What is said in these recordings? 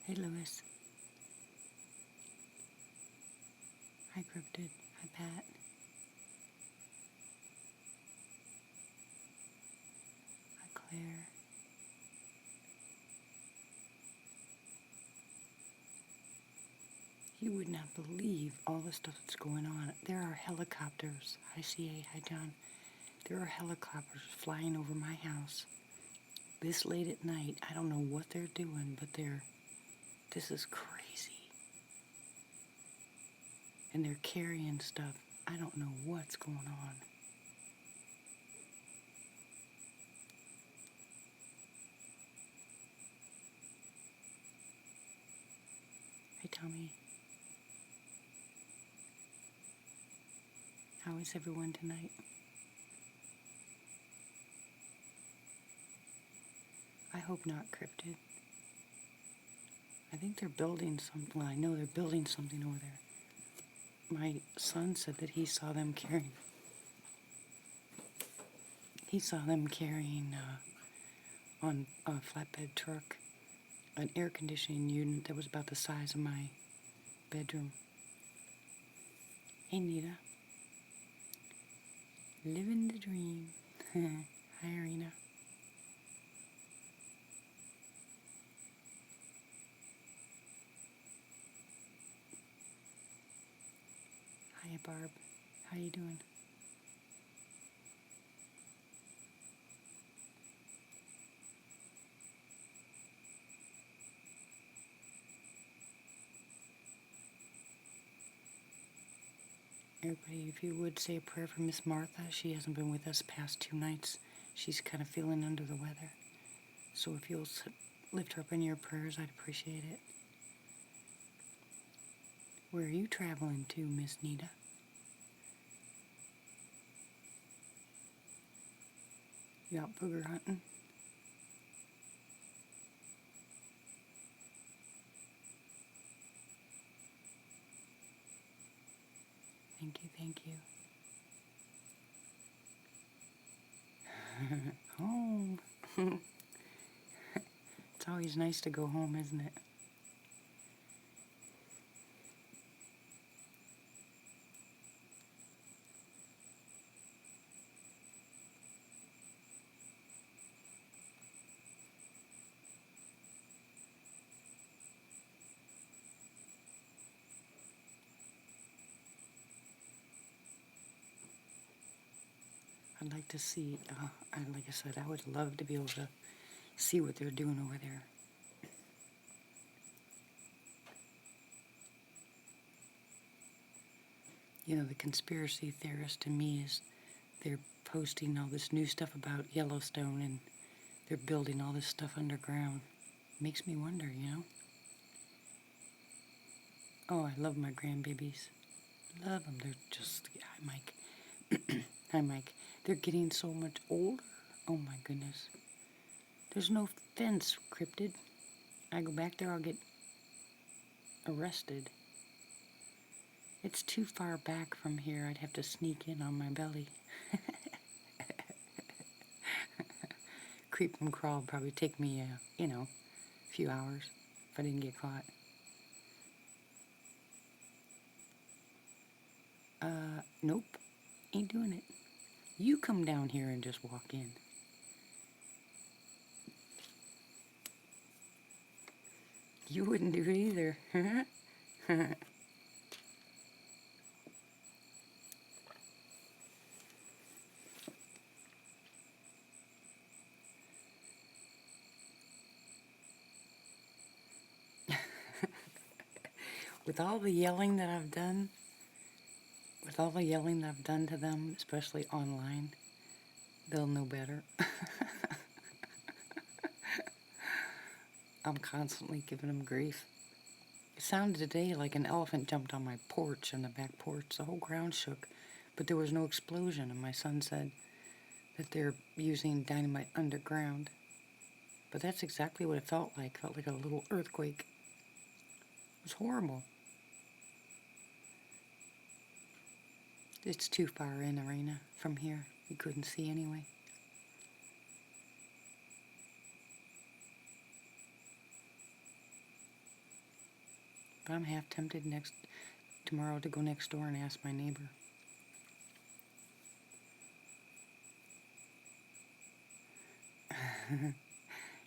Hey, Lewis. Hi, Cryptid. Hi, Pat. Hi, Claire. You would not believe all the stuff that's going on. There are helicopters. Hi, CA. Hi, John. There are helicopters flying over my house this late at night. I don't know what they're doing, but this is crazy. And they're carrying stuff. I don't know what's going on. Hey, Tommy. How is everyone tonight? I hope not, Cryptid. I think they're building something. Well, I know they're building something over there. My son said that he saw them carrying on a flatbed truck an air conditioning unit that was about the size of my bedroom. Hey, Nita. Living the dream. Hi, Arena. Hi, Barb. How you doing? Everybody, if you would say a prayer for Miss Martha. She hasn't been with us past 2 nights. She's kind of feeling under the weather. So if you'll lift her up in your prayers, I'd appreciate it. Where are you traveling to, Miss Nita? You out booger hunting? Thank you, thank you. Home. It's always nice to go home, isn't it? I'd like to see, like I said, I would love to be able to see what they're doing over there. You know, the conspiracy theorist to me is they're posting all this new stuff about Yellowstone and they're building all this stuff underground. Makes me wonder, you know? Oh, I love my grandbabies. Love them. They're just, hi, Mike. Hi, Mike. They're getting so much older. Oh, my goodness. There's no fence, Cryptid. I go back there, I'll get arrested. It's too far back from here. I'd have to sneak in on my belly. Creep and crawl would probably take me, a few hours if I didn't get caught. Nope. Ain't doing it. You come down here and just walk in. You wouldn't do it either. With all the yelling that I've done, to them, especially online, they'll know better. I'm constantly giving them grief. It sounded today like an elephant jumped on my porch, on the back porch. The whole ground shook, but there was no explosion. And my son said that they're using dynamite underground. But that's exactly what it felt like. It felt like a little earthquake. It was horrible. It's too far in, Arena, from here. You couldn't see anyway. But I'm half tempted tomorrow to go next door and ask my neighbor.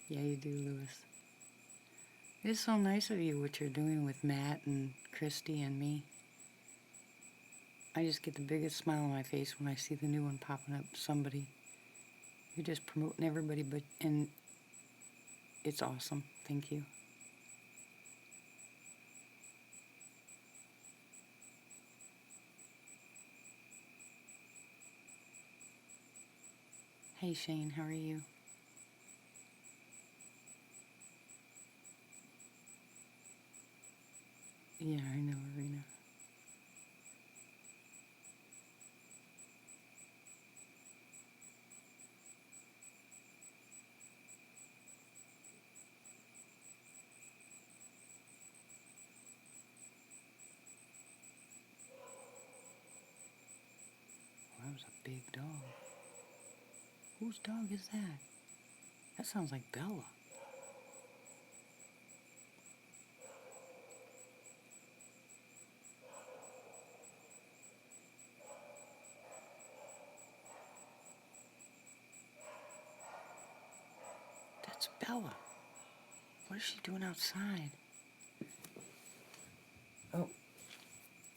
Yeah, you do, Lewis. It's so nice of you what you're doing with Matt and Christy and me. I just get the biggest smile on my face when I see the new one popping up. Somebody. You're just promoting everybody, and it's awesome. Thank you. Hey Shane, how are you? Yeah, I know, Arena. Well, that was a big dog. Whose dog is that? That sounds like Bella. That's Bella. What is she doing outside? Oh,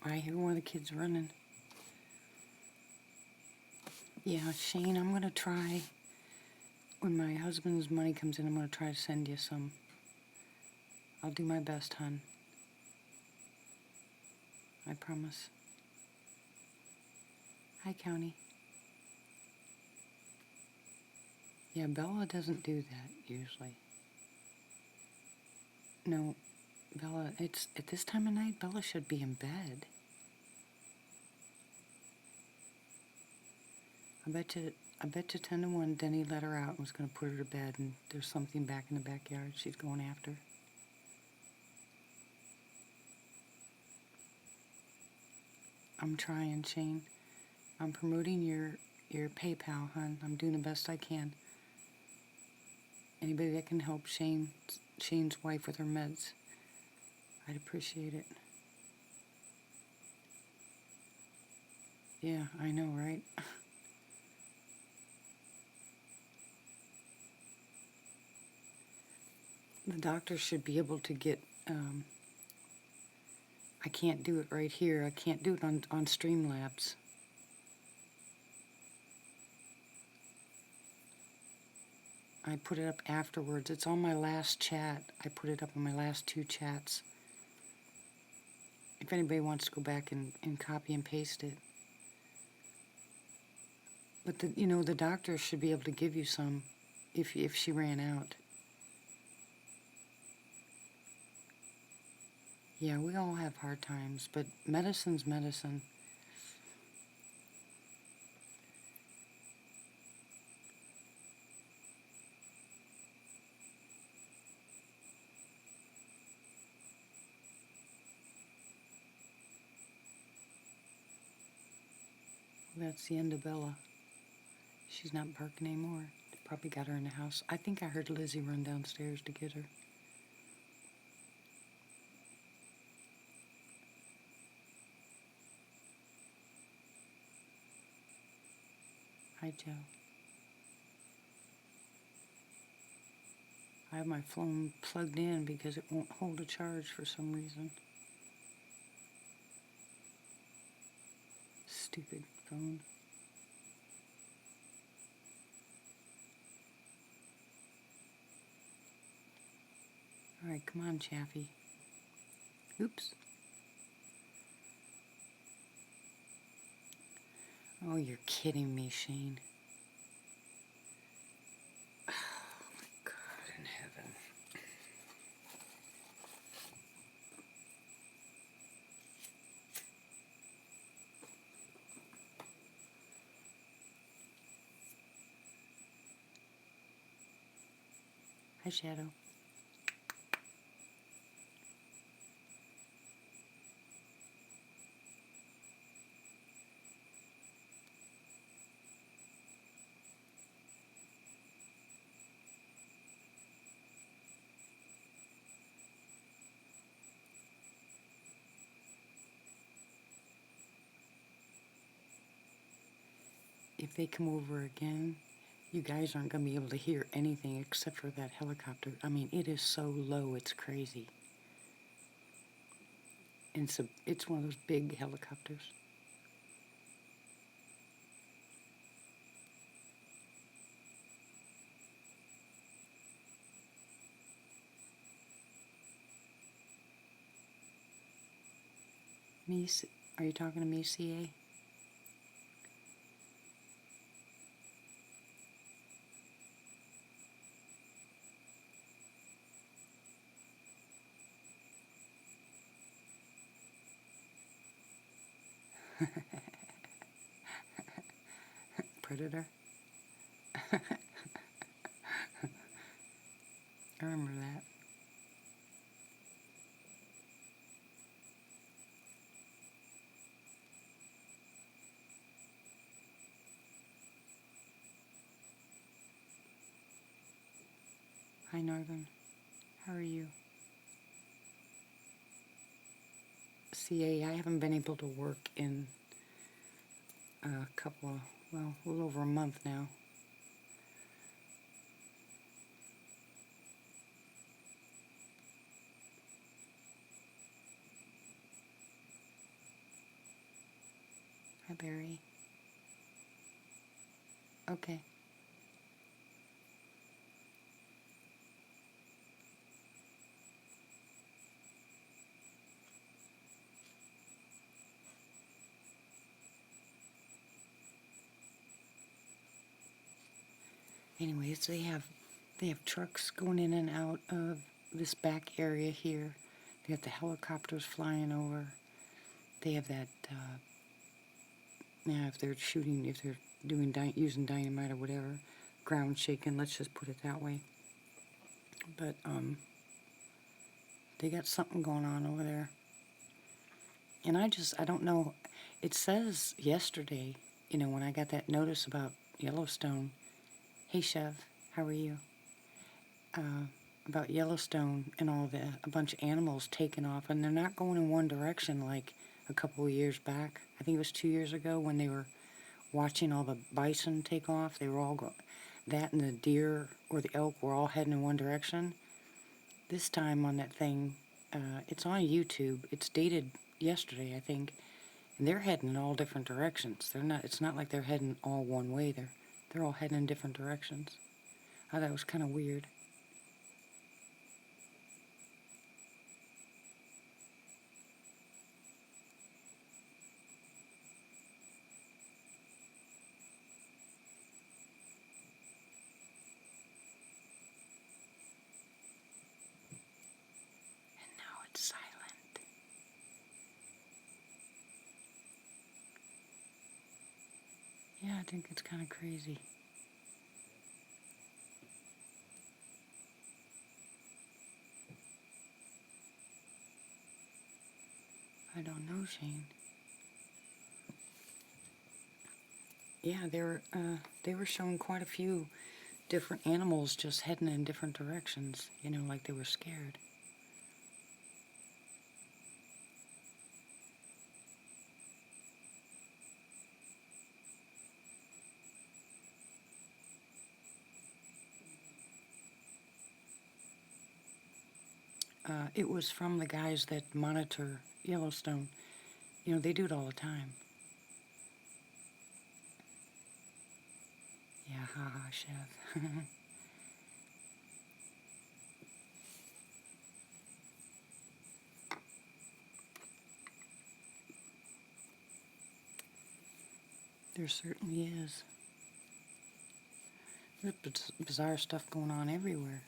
I hear one of the kids running. Yeah, Shane, I'm going to try, when my husband's money comes in, I'm going to try to send you some. I'll do my best, hon. I promise. Hi, County. Yeah, Bella doesn't do that, usually. No, Bella, it's at this time of night, Bella should be in bed. I bet you 10 to 1 Denny let her out and was going to put her to bed, and there's something back in the backyard she's going after. I'm trying, Shane. I'm promoting your PayPal, hon. I'm doing the best I can. Anybody that can help Shane's wife with her meds, I'd appreciate it. Yeah, I know, right? The doctor should be able to get, I can't do it right here. I can't do it on Streamlabs. I put it up afterwards. It's on my last chat. I put it up on my last 2 chats. If anybody wants to go back and copy and paste it. But the doctor should be able to give you some if she ran out. Yeah, we all have hard times, but medicine's medicine. Well, that's the end of Bella. She's not barking anymore. They probably got her in the house. I think I heard Lizzie run downstairs to get her. Hi, Joe. I have my phone plugged in because it won't hold a charge for some reason. Stupid phone. Alright, come on, Chaffee. Oops. Oh, you're kidding me, Shane. Oh, my God in heaven. Hi, Shadow. if they come over again, you guys aren't going to be able to hear anything except for that helicopter. I mean, it is so low, it's crazy. And it's one of those big helicopters. Me, are you talking to me, CA? Predator? I remember that. Hi, Northern. How are you? CA, I haven't been able to work in a couple of, well, a little over a month now. Hi, Barry. Okay. Anyways, they have trucks going in and out of this back area here. They have the helicopters flying over. They have that, if they're shooting, if they're doing using dynamite or whatever, ground shaking. Let's just put it that way. But they got something going on over there, and I don't know. It says yesterday, when I got that notice about Yellowstone. Hey, Chev, how are you? About Yellowstone and all a bunch of animals taking off, and they're not going in one direction like a couple of years back. I think it was 2 years ago when they were watching all the bison take off. They were all that and the deer or the elk were all heading in one direction. This time on that thing, it's on YouTube. It's dated yesterday, I think, and they're heading in all different directions. They're not. It's not like they're heading all one way. They're all heading in different directions. I thought it was kind of weird. And now it's silent. Yeah, I think it's kind of crazy. I don't know, Shane. Yeah, they were showing quite a few different animals just heading in different directions, like they were scared. It was from the guys that monitor Yellowstone. They do it all the time. Yeah, haha, Chef. There certainly is. There's bizarre stuff going on everywhere.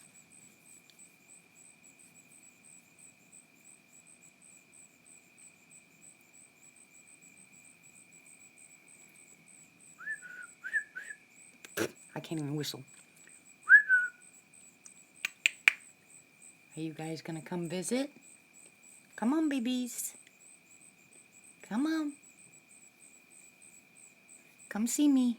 I can't even whistle. Are you guys gonna come visit? Come on, babies. Come on. Come see me.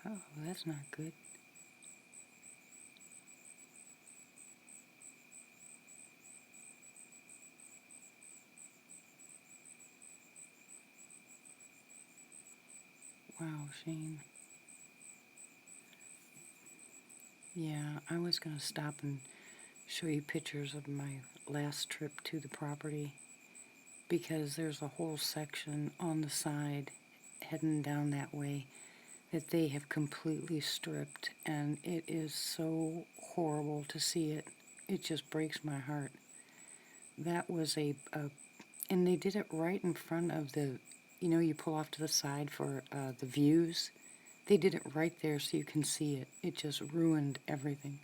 Oh, that's not good. Wow, Shane. Yeah, I was going to stop and show you pictures of my last trip to the property because there's a whole section on the side heading down that way that they have completely stripped, and it is so horrible to see it. It just breaks my heart. That was and they did it right in front of the, you pull off to the side for the views. They did it right there so you can see it. It just ruined everything.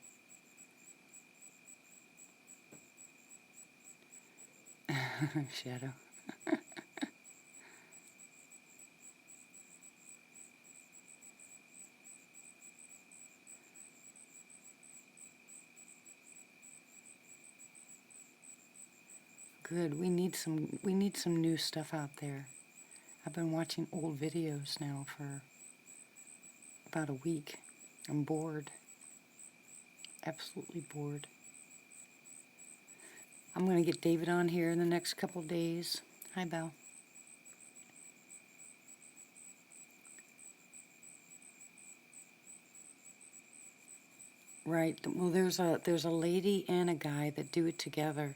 Shadow. Good. We need some new stuff out there. I've been watching old videos now for about a week. I'm bored. Absolutely bored. I'm going to get David on here in the next couple days. Hi, Belle. Right. Well, there's a lady and a guy that do it together,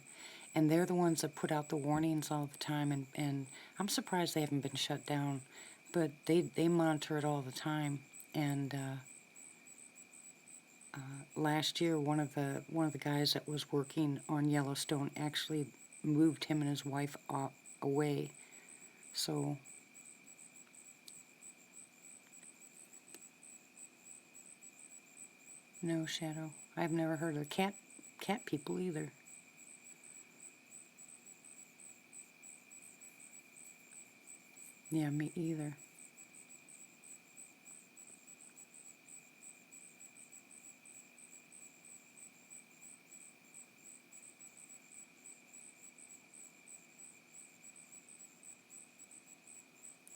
and they're the ones that put out the warnings all the time. And I'm surprised they haven't been shut down, but they monitor it all the time. And last year, one of the guys that was working on Yellowstone actually moved him and his wife away. So no, Shadow. I've never heard of cat people either. Yeah, me either.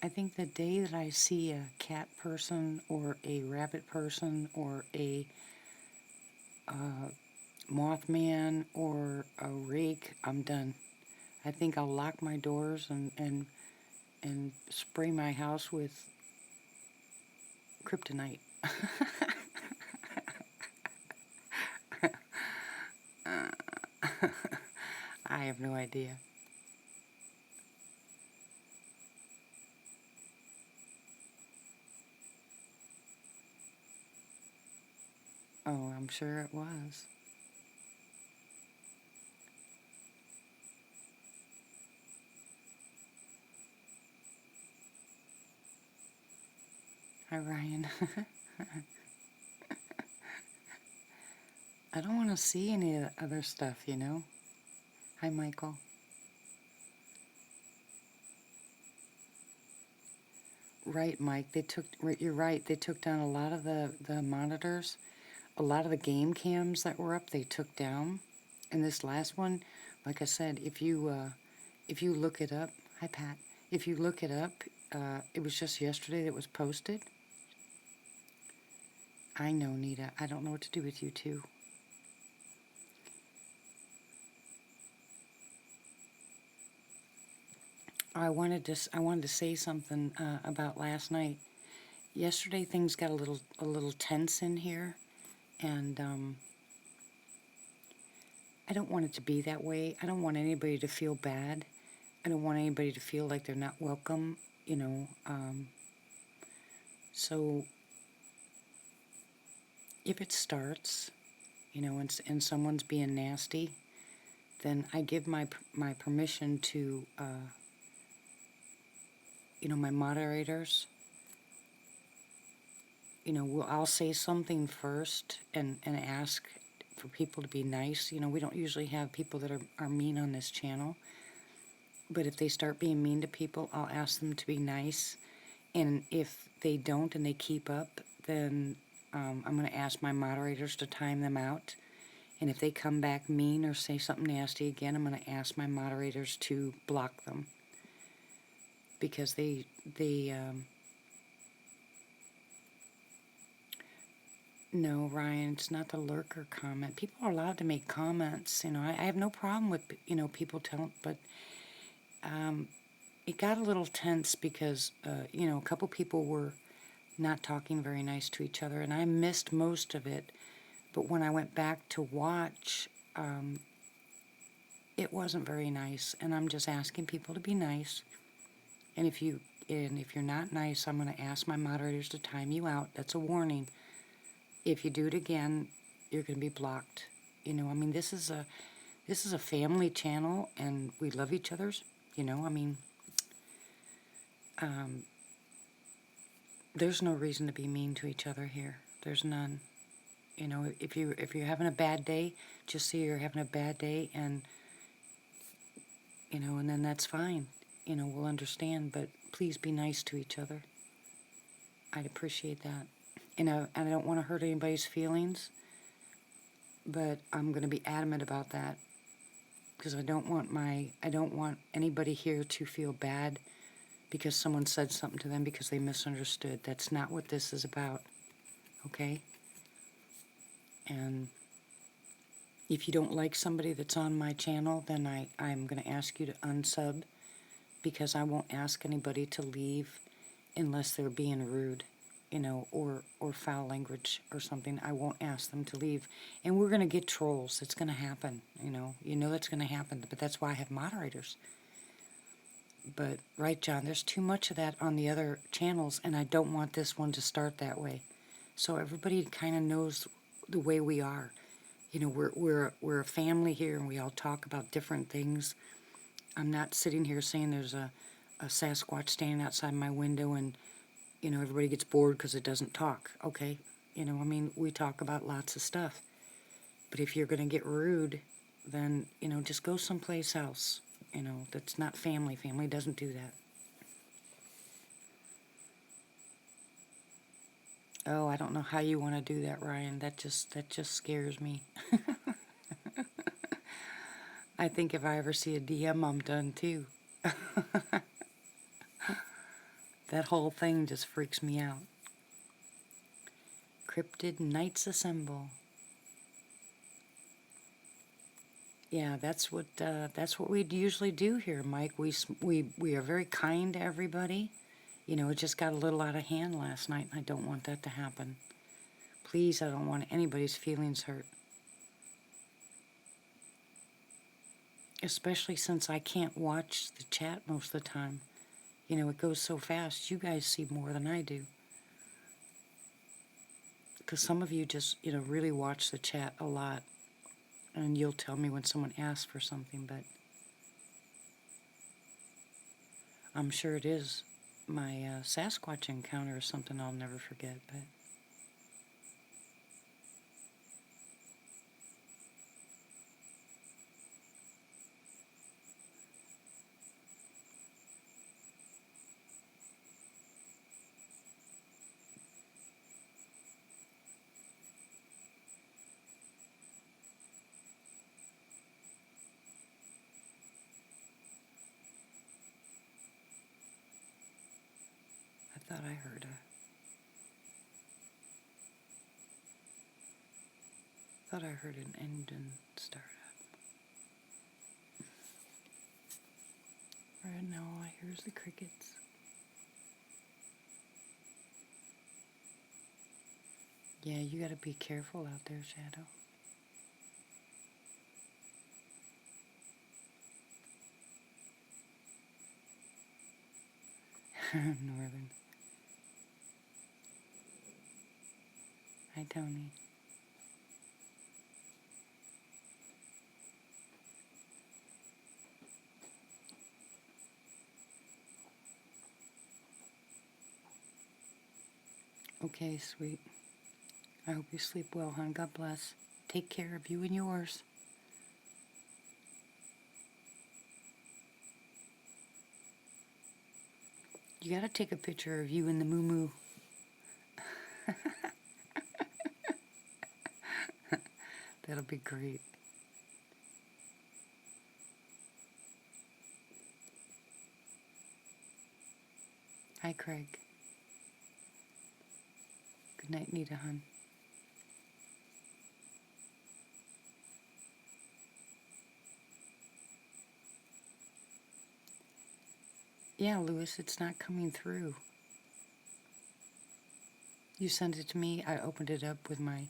I think the day that I see a cat person or a rabbit person or a Mothman or a rake, I'm done. I think I'll lock my doors and spray my house with kryptonite. I have no idea. Oh, I'm sure it was. Hi, Ryan. I don't want to see any of the other stuff. Hi, Michael. Right, Mike. You're right. They took down a lot of the monitors. A lot of the game cams that were up, they took down. And this last one, like I said, if you look it up, hi Pat. If you look it up, it was just yesterday that it was posted. I know, Nita. I don't know what to do with you too. I wanted to say something about last night. Yesterday things got a little tense in here, and I don't want it to be that way. I don't want anybody to feel bad. I don't want anybody to feel like they're not welcome. You know. So if it starts, and someone's being nasty, then I give my permission to, my moderators. I'll say something first and ask for people to be nice. We don't usually have people that are mean on this channel. But if they start being mean to people, I'll ask them to be nice. And if they don't and they keep up, then I'm going to ask my moderators to time them out. And if they come back mean or say something nasty again, I'm going to ask my moderators to block them. Because they No, Ryan, it's not the lurker comment. People are allowed to make comments. I have no problem with, people telling, but it got a little tense because, a couple people were not talking very nice to each other, and I missed most of it. But when I went back to watch, it wasn't very nice, and I'm just asking people to be nice. And if you're not nice, I'm going to ask my moderators to time you out. That's a warning. If you do it again, you're going to be blocked. This is a family channel, and we love each other's. There's no reason to be mean to each other here. There's none. If you're having a bad day, just say you're having a bad day, and and then that's fine. We'll understand. But please be nice to each other. I'd appreciate that. And I don't want to hurt anybody's feelings, but I'm going to be adamant about that because I don't want anybody here to feel bad because someone said something to them because they misunderstood. That's not what this is about. Okay? And if you don't like somebody that's on my channel, then I'm going to ask you to unsub because I won't ask anybody to leave unless they're being rude, or foul language or something. I won't ask them to leave. And we're going to get trolls. It's going to happen, that's going to happen. But that's why I have moderators. But, right, John, there's too much of that on the other channels, and I don't want this one to start that way. So everybody kind of knows the way we are. We're a family here, and we all talk about different things. I'm not sitting here saying there's a Sasquatch standing outside my window and, everybody gets bored because it doesn't talk. Okay? We talk about lots of stuff. But if you're going to get rude, then, just go someplace else. That's not family. Family doesn't do that. Oh, I don't know how you want to do that, Ryan. That just scares me. I think if I ever see a DM, I'm done too. That whole thing just freaks me out. Cryptid Knights Assemble. Yeah, that's what we usually do here, Mike. We are very kind to everybody. It just got a little out of hand last night, and I don't want that to happen. Please, I don't want anybody's feelings hurt. Especially since I can't watch the chat most of the time. It goes so fast. You guys see more than I do. Because some of you just, really watch the chat a lot. And you'll tell me when someone asks for something, but I'm sure it is my Sasquatch encounter or something I'll never forget, but I thought I heard an engine start up. Right now all I hear is the crickets. Yeah, you gotta be careful out there, Shadow. Northern. Hi, Tony. Okay, sweet. I hope you sleep well, hon. God bless. Take care of you and yours. You gotta take a picture of you and the moo-moo. That'll be great. Hi, Craig. Good night, Nita, hon. Yeah, Lewis, it's not coming through. You sent it to me, I opened it up with my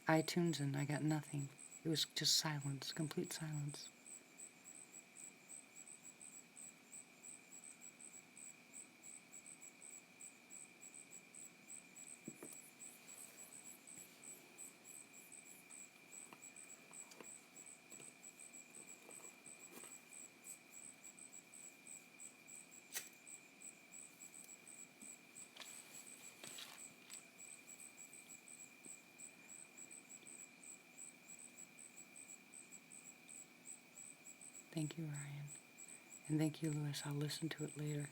iTunes and I got nothing. It was just silence, complete silence. Thank you, Ryan. And thank you, Lewis. I'll listen to it later.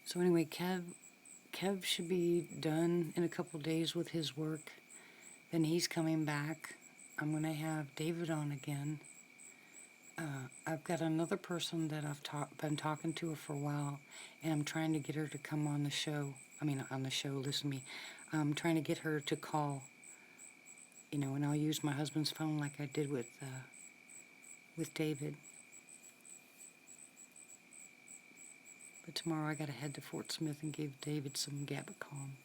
So anyway, Kev should be done in a couple days with his work. Then he's coming back. I'm going to have David on again. I've got another person that been talking to her for a while, and I'm trying to get her to come on the show. I mean, on the show, listen to me. I'm trying to get her to call, and I'll use my husband's phone like I did with David. But tomorrow I got to head to Fort Smith and give David some Gabacom.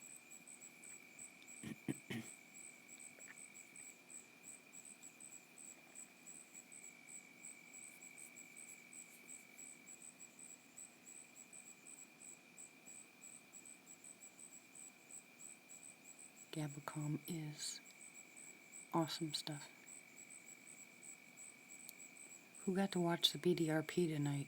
Gabacom is awesome stuff. Who got to watch the BDRP tonight?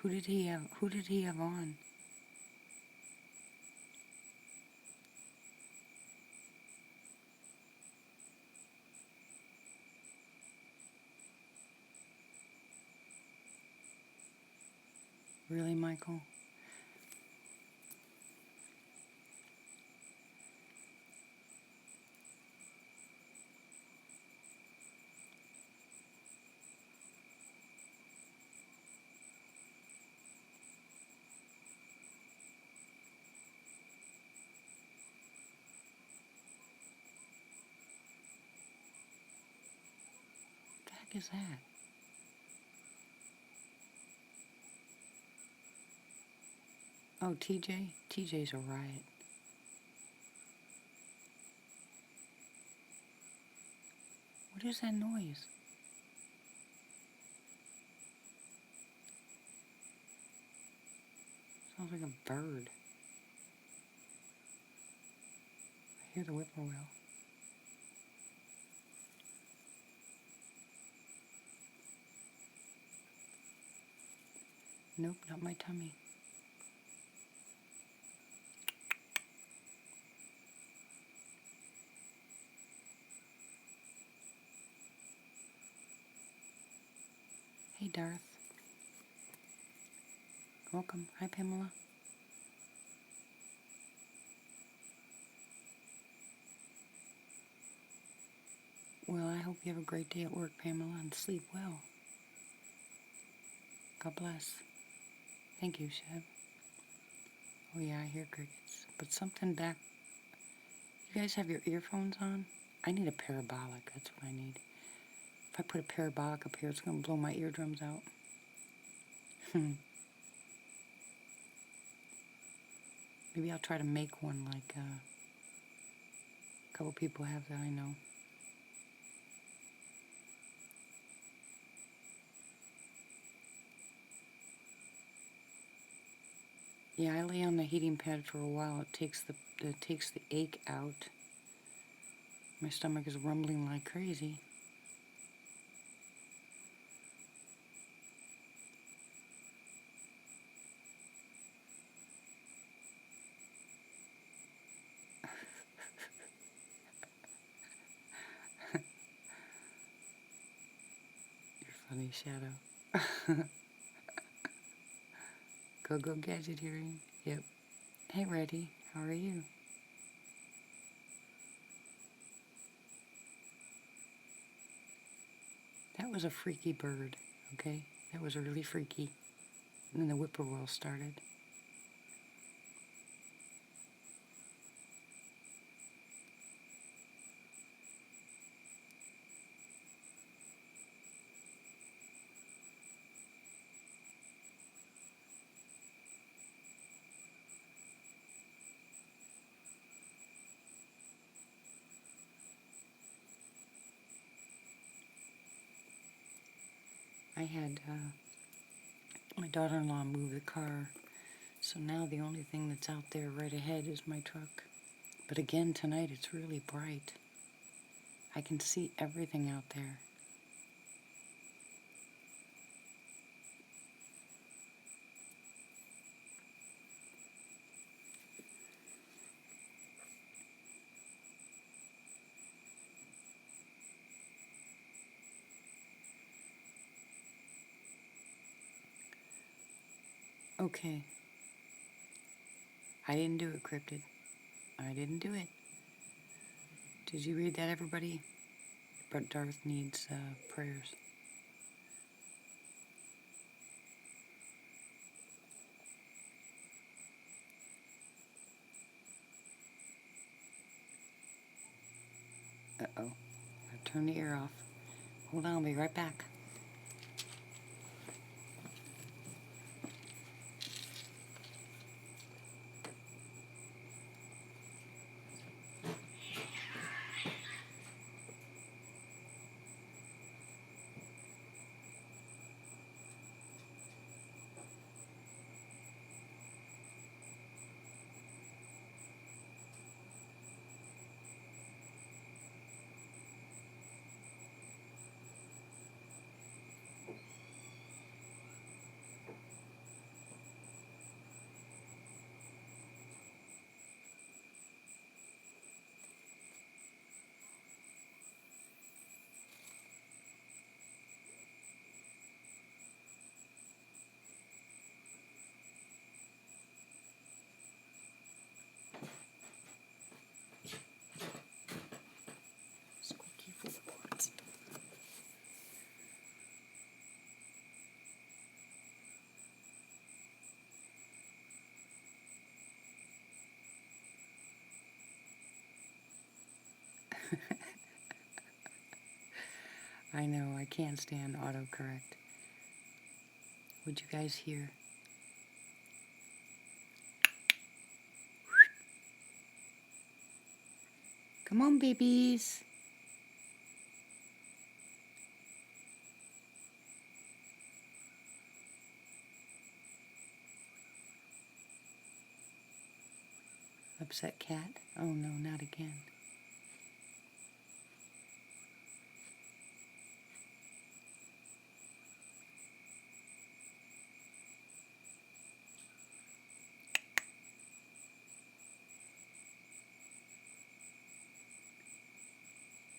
Who did he have on? Really, Michael? What the heck is that? Oh, TJ? TJ's a riot. What is that noise? Sounds like a bird. I hear the whippoorwill. Nope, not my tummy. Hey, Darth. Welcome. Hi, Pamela. Well, I hope you have a great day at work, Pamela, and sleep well. God bless. Thank you, Sheb. Oh, yeah, I hear crickets. But something back. You guys have your earphones on? I need a parabolic. That's what I need. If I put a parabolic up here, it's going to blow my eardrums out. Maybe I'll try to make one like a couple people have that I know. Yeah, I lay on the heating pad for a while. It takes the ache out. My stomach is rumbling like crazy. You're funny, Shadow. Go Gadgeteering. Yep. Hey, Reddy. How are you? That was a freaky bird, okay? That was really freaky. And then the whippoorwill started. I had my daughter-in-law move the car, so now the only thing that's out there right ahead is my truck. But again, tonight it's really bright. I can see everything out there. Okay. I didn't do it, Cryptid. I didn't do it. Did you read that, everybody? But Darth needs prayers. Uh-oh. I turned the air off. Hold on, I'll be right back. Squeaky floorboards. I know, I can't stand autocorrect. What'd you guys hear? Come on, babies. Upset cat? Oh no, not again.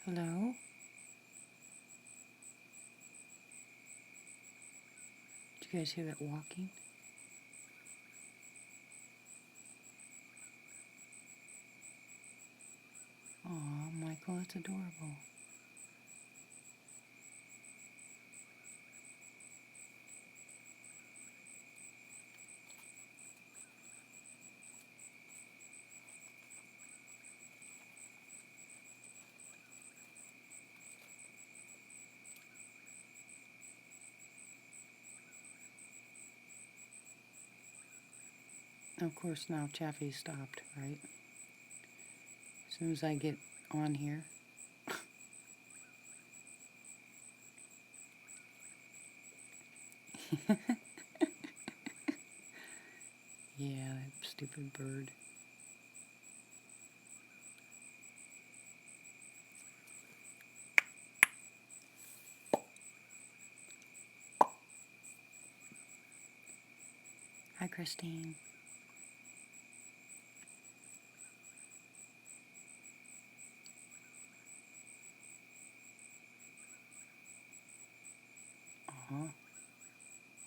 Hello? Did you guys hear that walking? Aw, Michael, that's adorable. Of course, now Chaffee stopped, right? As soon as I get on here. Yeah, that stupid bird. Hi, Christine.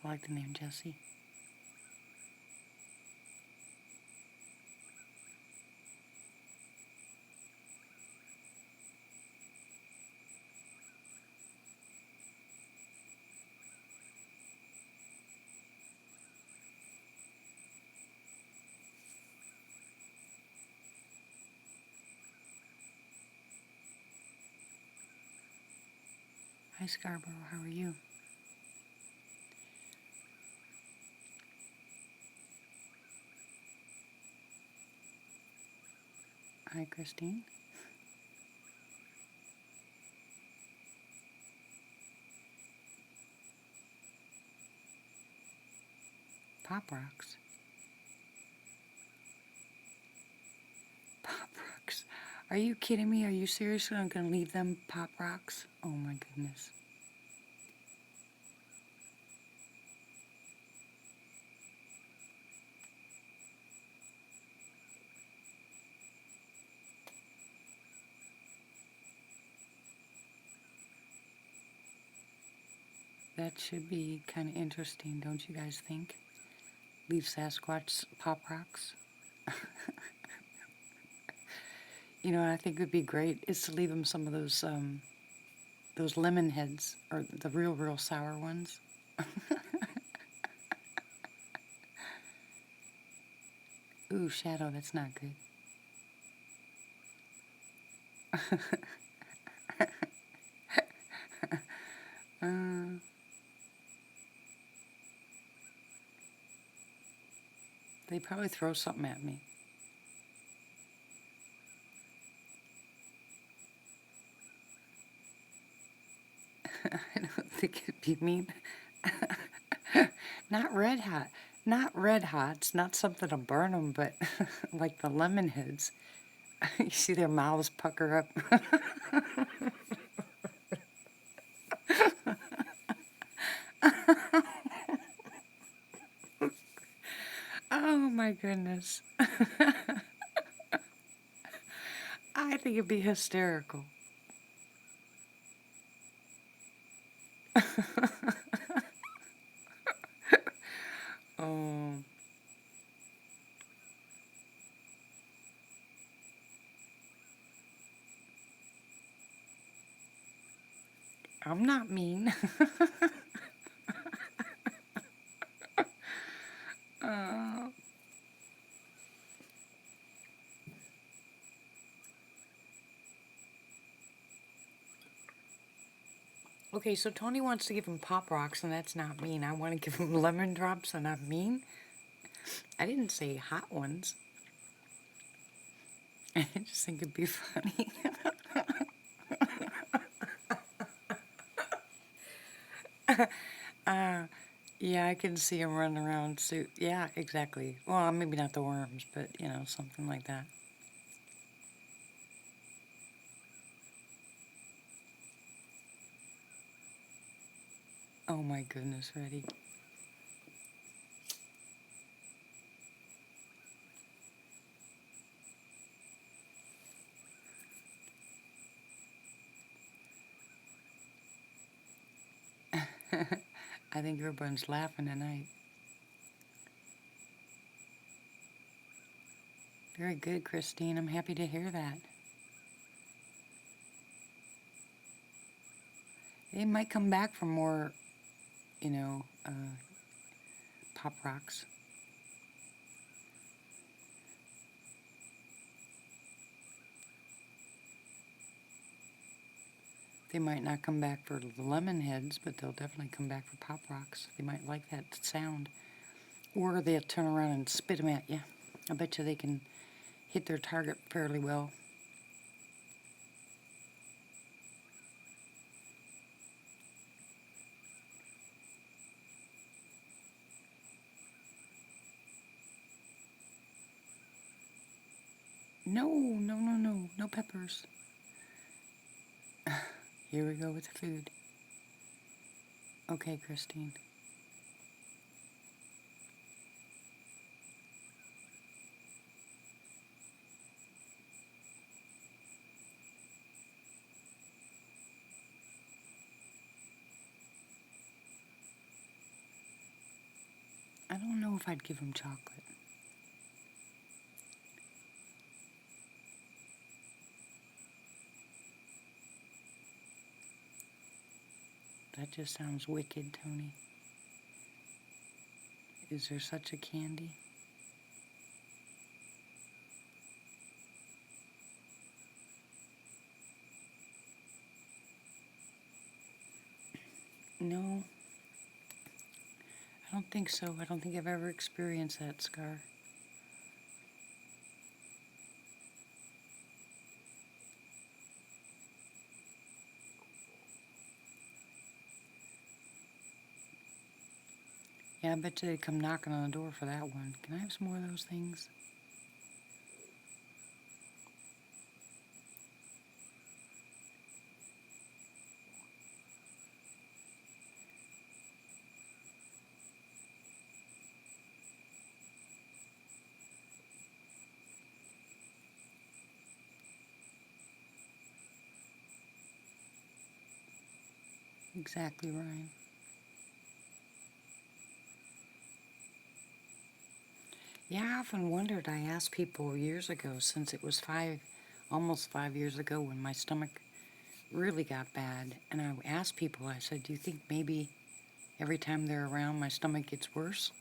I like the name Jessie. Hi Scarborough, how are you? Hi Christine. Pop rocks. Pop rocks. Are you kidding me? Are you seriously not gonna leave them pop rocks? Oh my goodness. That should be kind of interesting, don't you guys think? Leave Sasquatch pop rocks. You know what I think would be great is to leave them some of those lemon heads, or the real sour ones. Ooh, shadow, that's not good. They probably throw something at me. I don't think it'd be mean. Not red hot. Not red hots, not something to burn them, but like the lemon heads. You see their mouths pucker up. Oh my goodness. I think it'd be hysterical. Oh, I'm not mean. uh, okay, so Tony wants to give him pop rocks, and that's not mean. I want to give him lemon drops, and I'm mean. I didn't say hot ones. I just think it'd be funny. Yeah, I can see him running around. So, yeah, exactly. Well, maybe not the worms, but, you know, something like that. Oh my goodness, Reddy. I think everyone's laughing tonight. Very good, Christine. I'm happy to hear that. They might come back for more, you know, pop rocks. They might not come back for the lemon heads, but they'll definitely come back for pop rocks. They might like that sound. Or they'll turn around and spit them at you. I bet you they can hit their target fairly well. No, no, no, no. No peppers. Here we go with the food. Okay, Christine. if I'd give him chocolate. That just sounds wicked, Tony. Is there such a candy? No, I don't think so. I don't think I've ever experienced that, Scar. Yeah, I bet you they'd come knocking on the door for that one. Can I have some more of those things? Exactly, Ryan. Yeah, I often wondered. I asked people years ago, since it was almost 5 years ago when my stomach really got bad, and I asked people, I said, do you think maybe every time they're around, my stomach gets worse?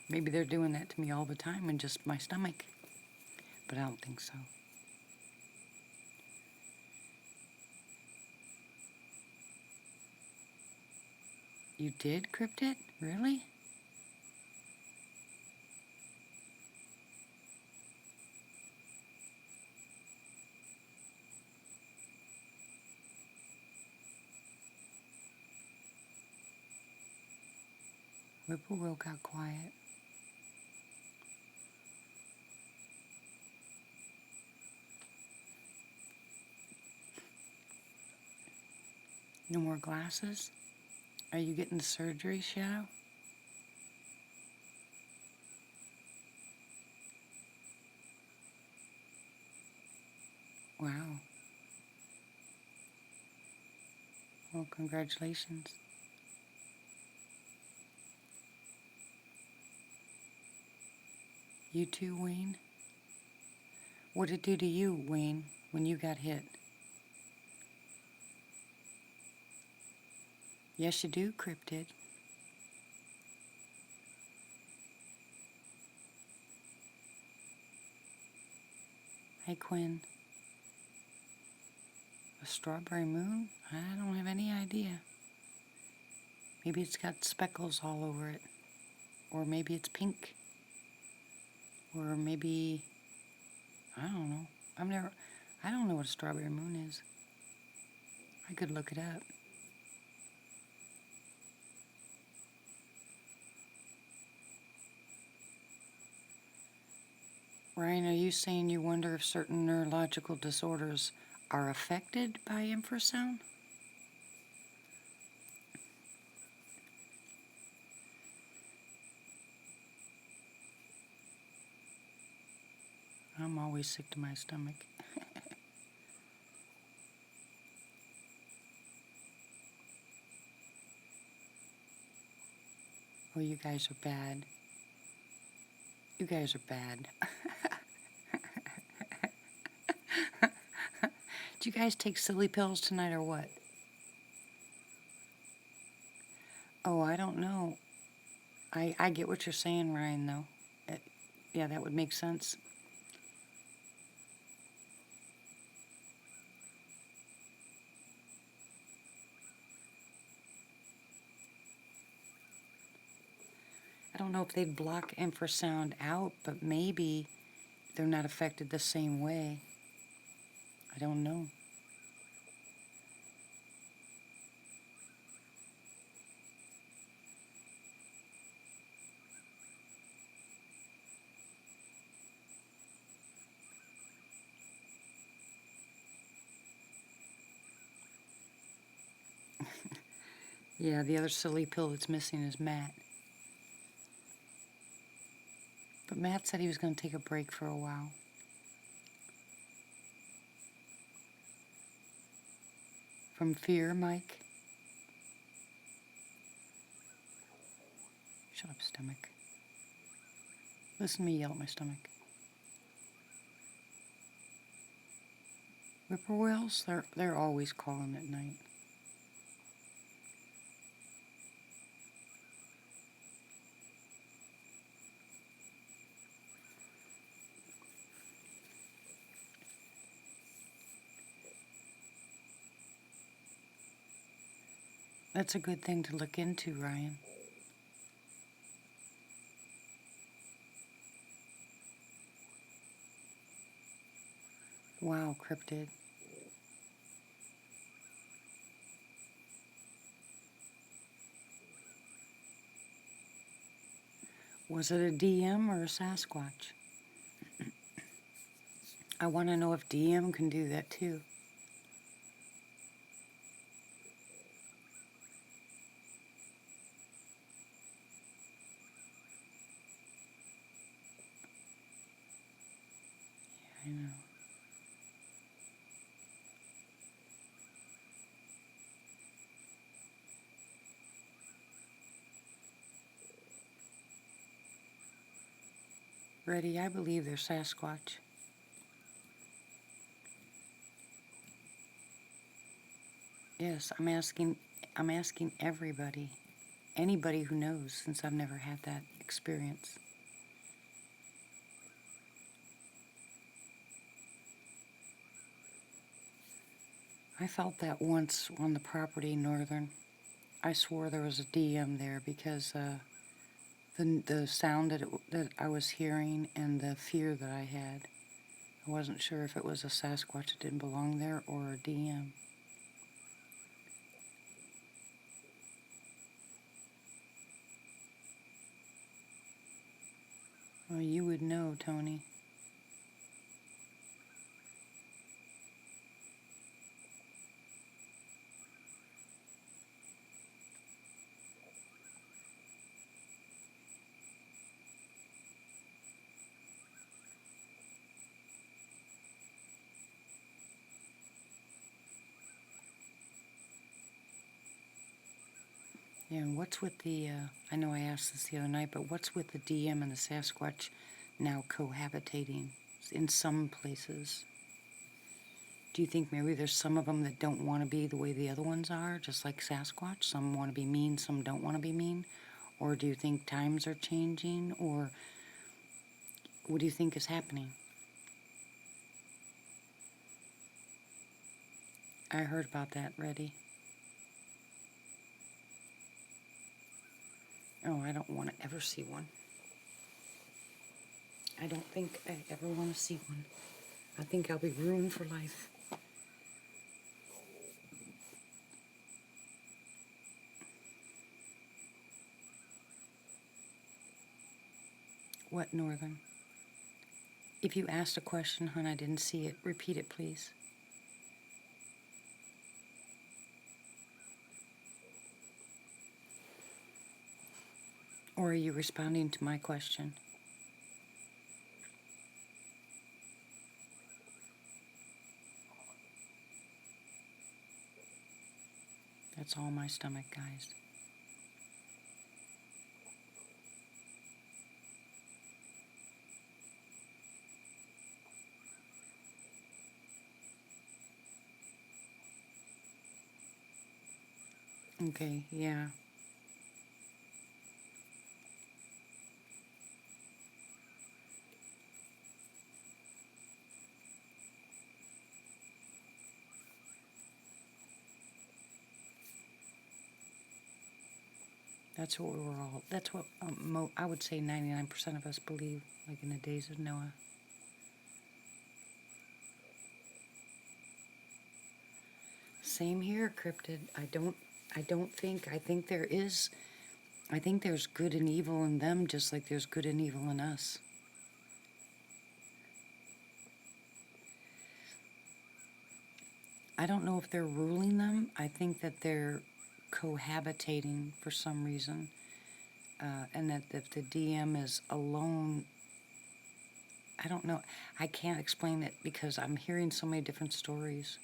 Maybe they're doing that to me all the time and just my stomach. But I don't think so. You did crypt it? Really? Whippoorwill got quiet. No more glasses? Are you getting the surgery, Shadow? Wow. Well, congratulations. You too, Wayne? What did it do to you, Wayne, when you got hit? Yes, you do, cryptid. Hey, Quinn. A strawberry moon? I don't have any idea. Maybe it's got speckles all over it. Or maybe it's pink. Or maybe, I don't know. I don't know what a strawberry moon is. I could look it up. Ryan, are you saying you wonder if certain neurological disorders are affected by infrasound? I'm always sick to my stomach. Oh, you guys are bad. You guys are bad. Do you guys take silly pills tonight or what? Oh, I don't know. I get what you're saying, Ryan, though. Yeah, that would make sense. I don't know if they'd block infrasound out, but maybe they're not affected the same way. I don't know. Yeah, the other silly pill that's missing is Matt. But Matt said he was going to take a break for a while. From fear, Mike? Shut up, stomach. Listen to me yell at my stomach. Whippoorwills, they're always calling at night. That's a good thing to look into, Ryan. Wow, cryptid. Was it a DM or a Sasquatch? I want to know if DM can do that too. Yeah, I know. Ready? I believe they're Sasquatch. Yes, I'm asking everybody. Anybody who knows, since I've never had that experience. I felt that once on the property Northern. I swore there was a DM there because the sound that I was hearing and the fear that I had. I wasn't sure if it was a Sasquatch that didn't belong there or a DM. Well, you would know, Tony. Yeah, and what's with the, I know I asked this the other night, but what's with the DM and the Sasquatch now cohabitating in some places? Do you think maybe there's some of them that don't want to be the way the other ones are, just like Sasquatch? Some want to be mean, some don't want to be mean? Or do you think times are changing? Or what do you think is happening? I heard about that, Reddy. Oh, I don't want to ever see one. I don't think I ever want to see one. I think I'll be ruined for life. What, Northern? If you asked a question, hon, I didn't see it. Repeat it, please. Or are you responding to my question? That's all my stomach, guys. Okay, yeah. That's what we're all, that's what I would say 99% of us believe, like in the days of Noah. Same here, cryptid. I think there is, I think there's good and evil in them just like there's good and evil in us. I don't know if they're ruling them. I think that they're cohabitating for some reason. And that if the DM is alone, I don't know. I can't explain it because I'm hearing so many different stories.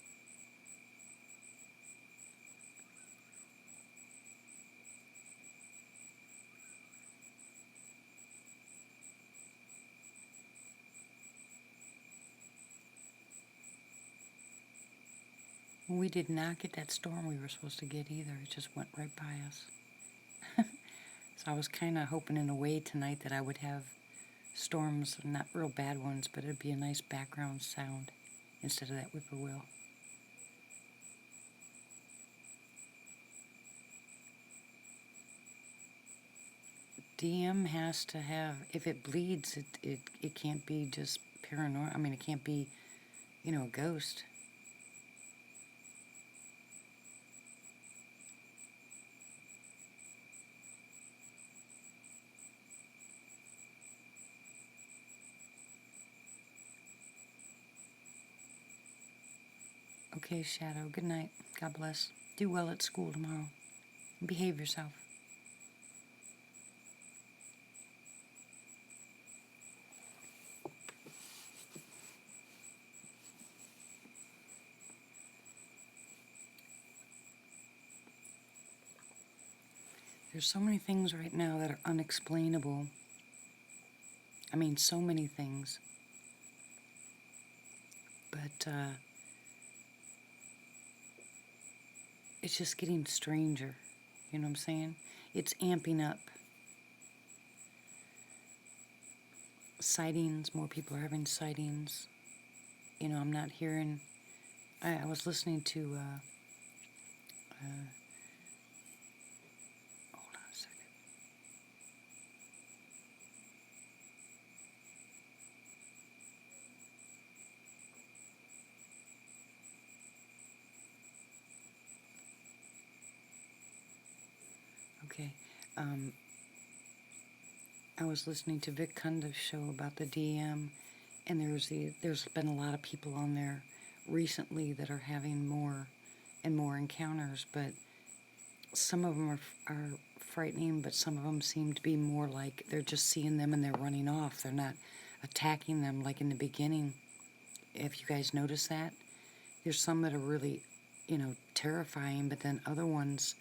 We did not get that storm we were supposed to get either. It just went right by us. So I was kind of hoping in a way tonight that I would have storms, not real bad ones, but it'd be a nice background sound instead of that whippoorwill. DM has to have, if it bleeds, it can't be just paranormal. I mean, it can't be, a ghost. Okay, Shadow, good night. God bless. Do well at school tomorrow. Behave yourself. There's so many things right now that are unexplainable. I mean, so many things. But it's just getting stranger. You know what I'm saying? It's amping up. Sightings, more people are having sightings. I'm not hearing. I was listening to. Hold on a second. Okay. I was listening to Vic Kunda's show about the DM, and there's been a lot of people on there recently that are having more and more encounters, but some of them are frightening, but some of them seem to be more like they're just seeing them and they're running off. They're not attacking them like in the beginning. If you guys notice that, there's some that are really, terrifying, but then other ones,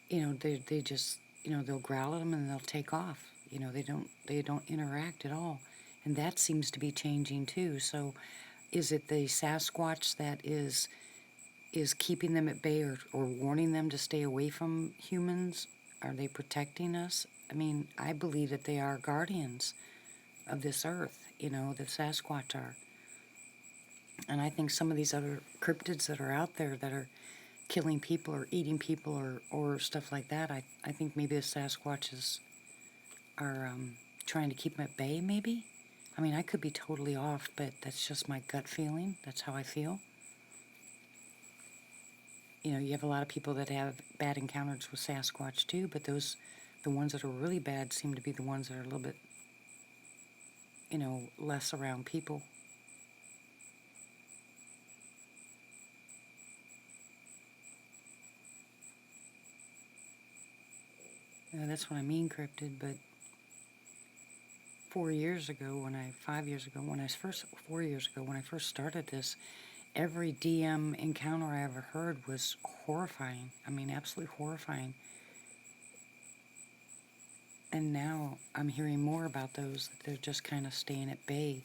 they just, they'll growl at them and they'll take off. They don't interact at all, and that seems to be changing too. So, is it the Sasquatch that is keeping them at bay, or warning them to stay away from humans? Are they protecting us? I mean, I believe that they are guardians of this earth. The Sasquatch are. And I think some of these other cryptids that are out there that are killing people or eating people or stuff like that, I think maybe the Sasquatches are trying to keep them at bay, maybe? I mean, I could be totally off, but that's just my gut feeling. That's how I feel. You have a lot of people that have bad encounters with Sasquatch too, but the ones that are really bad seem to be the ones that are a little bit, less around people. That's what I mean, cryptid, but 4 years ago, 4 years ago, when I first started this, every DM encounter I ever heard was horrifying. I mean, absolutely horrifying. And now I'm hearing more about those that they're just kind of staying at bay.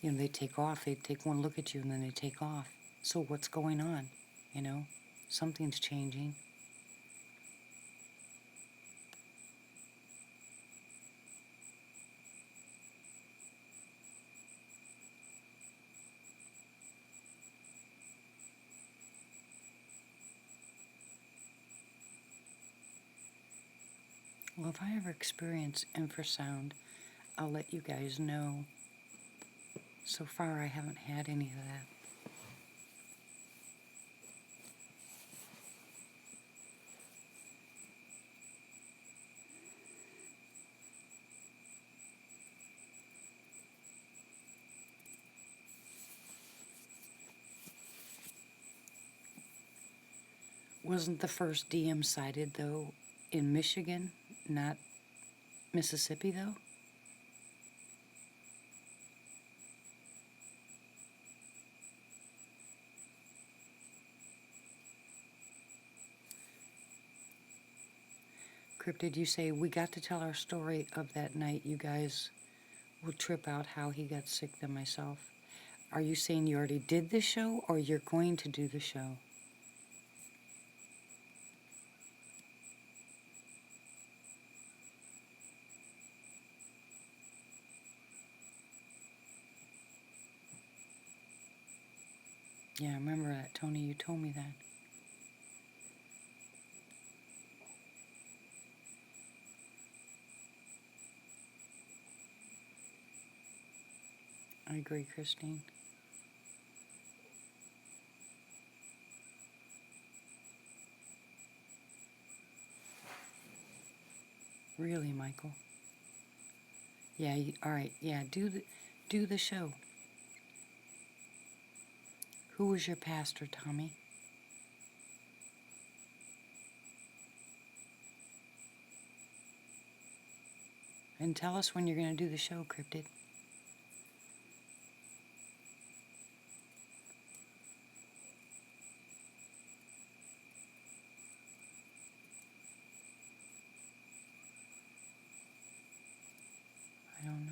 They take off, they take one look at you and then they take off. So what's going on? Something's changing. Well, if I ever experience infrasound, I'll let you guys know. So far, I haven't had any of that. Wasn't the first DM sighted, though, in Michigan, not Mississippi, though? Cryptid, you say, we got to tell our story of that night. You guys will trip out how he got sick than myself. Are you saying you already did the show or you're going to do the show? Yeah, I remember that, Tony. You told me that. I agree, Christine. Really, Michael. Yeah, all right. Yeah, do the show. Who was your pastor, Tommy? And tell us when you're going to do the show, Cryptid. I don't know.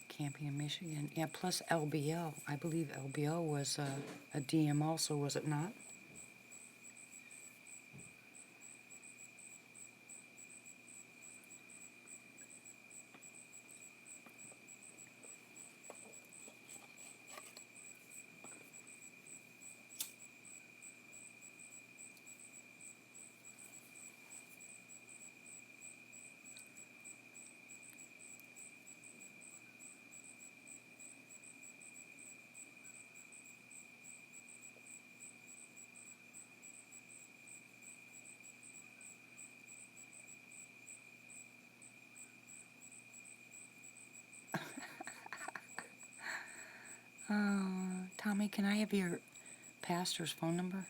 Camping in Michigan. Yeah, plus LBL. I believe LBL was a DM also, was it not? Tommy, can I have your pastor's phone number?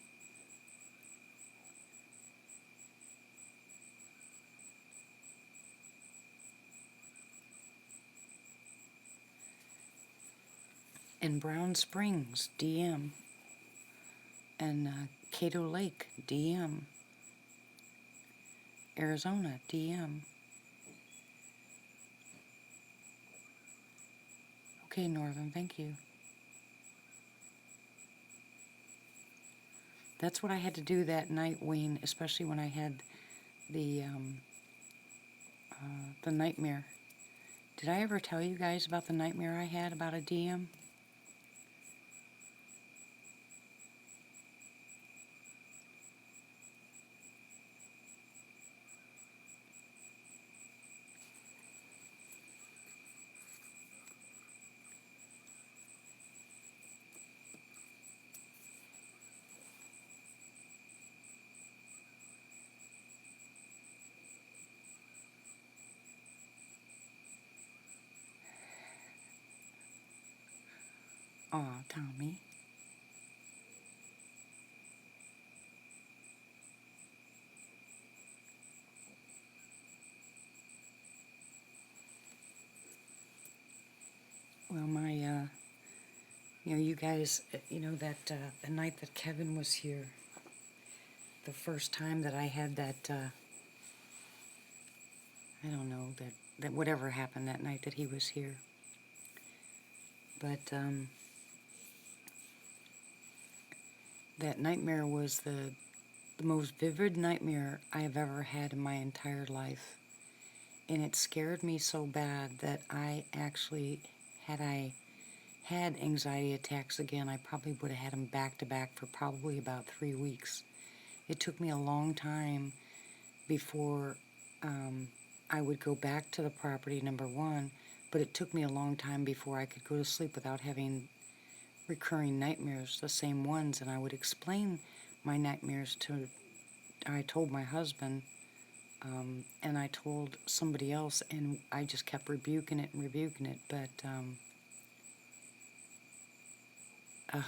In Brown Springs, DM. And Cato Lake, DM. Arizona, DM. Okay, Northern, thank you. That's what I had to do that night, Wayne, especially when I had the the nightmare. Did I ever tell you guys about the nightmare I had about a DM? Aw, Tommy. Well, you guys, that the night that Kevin was here, the first time that I had that, I don't know, that whatever happened that night that he was here. But that nightmare was the most vivid nightmare I have ever had in my entire life. And it scared me so bad that I actually, had I had anxiety attacks again, I probably would have had them back to back for probably about 3 weeks. It took me a long time before I would go back to the property, number one, but it took me a long time before I could go to sleep without having recurring nightmares, the same ones, and I would explain my nightmares to, I told my husband, and I told somebody else, and I just kept rebuking it, but, ugh.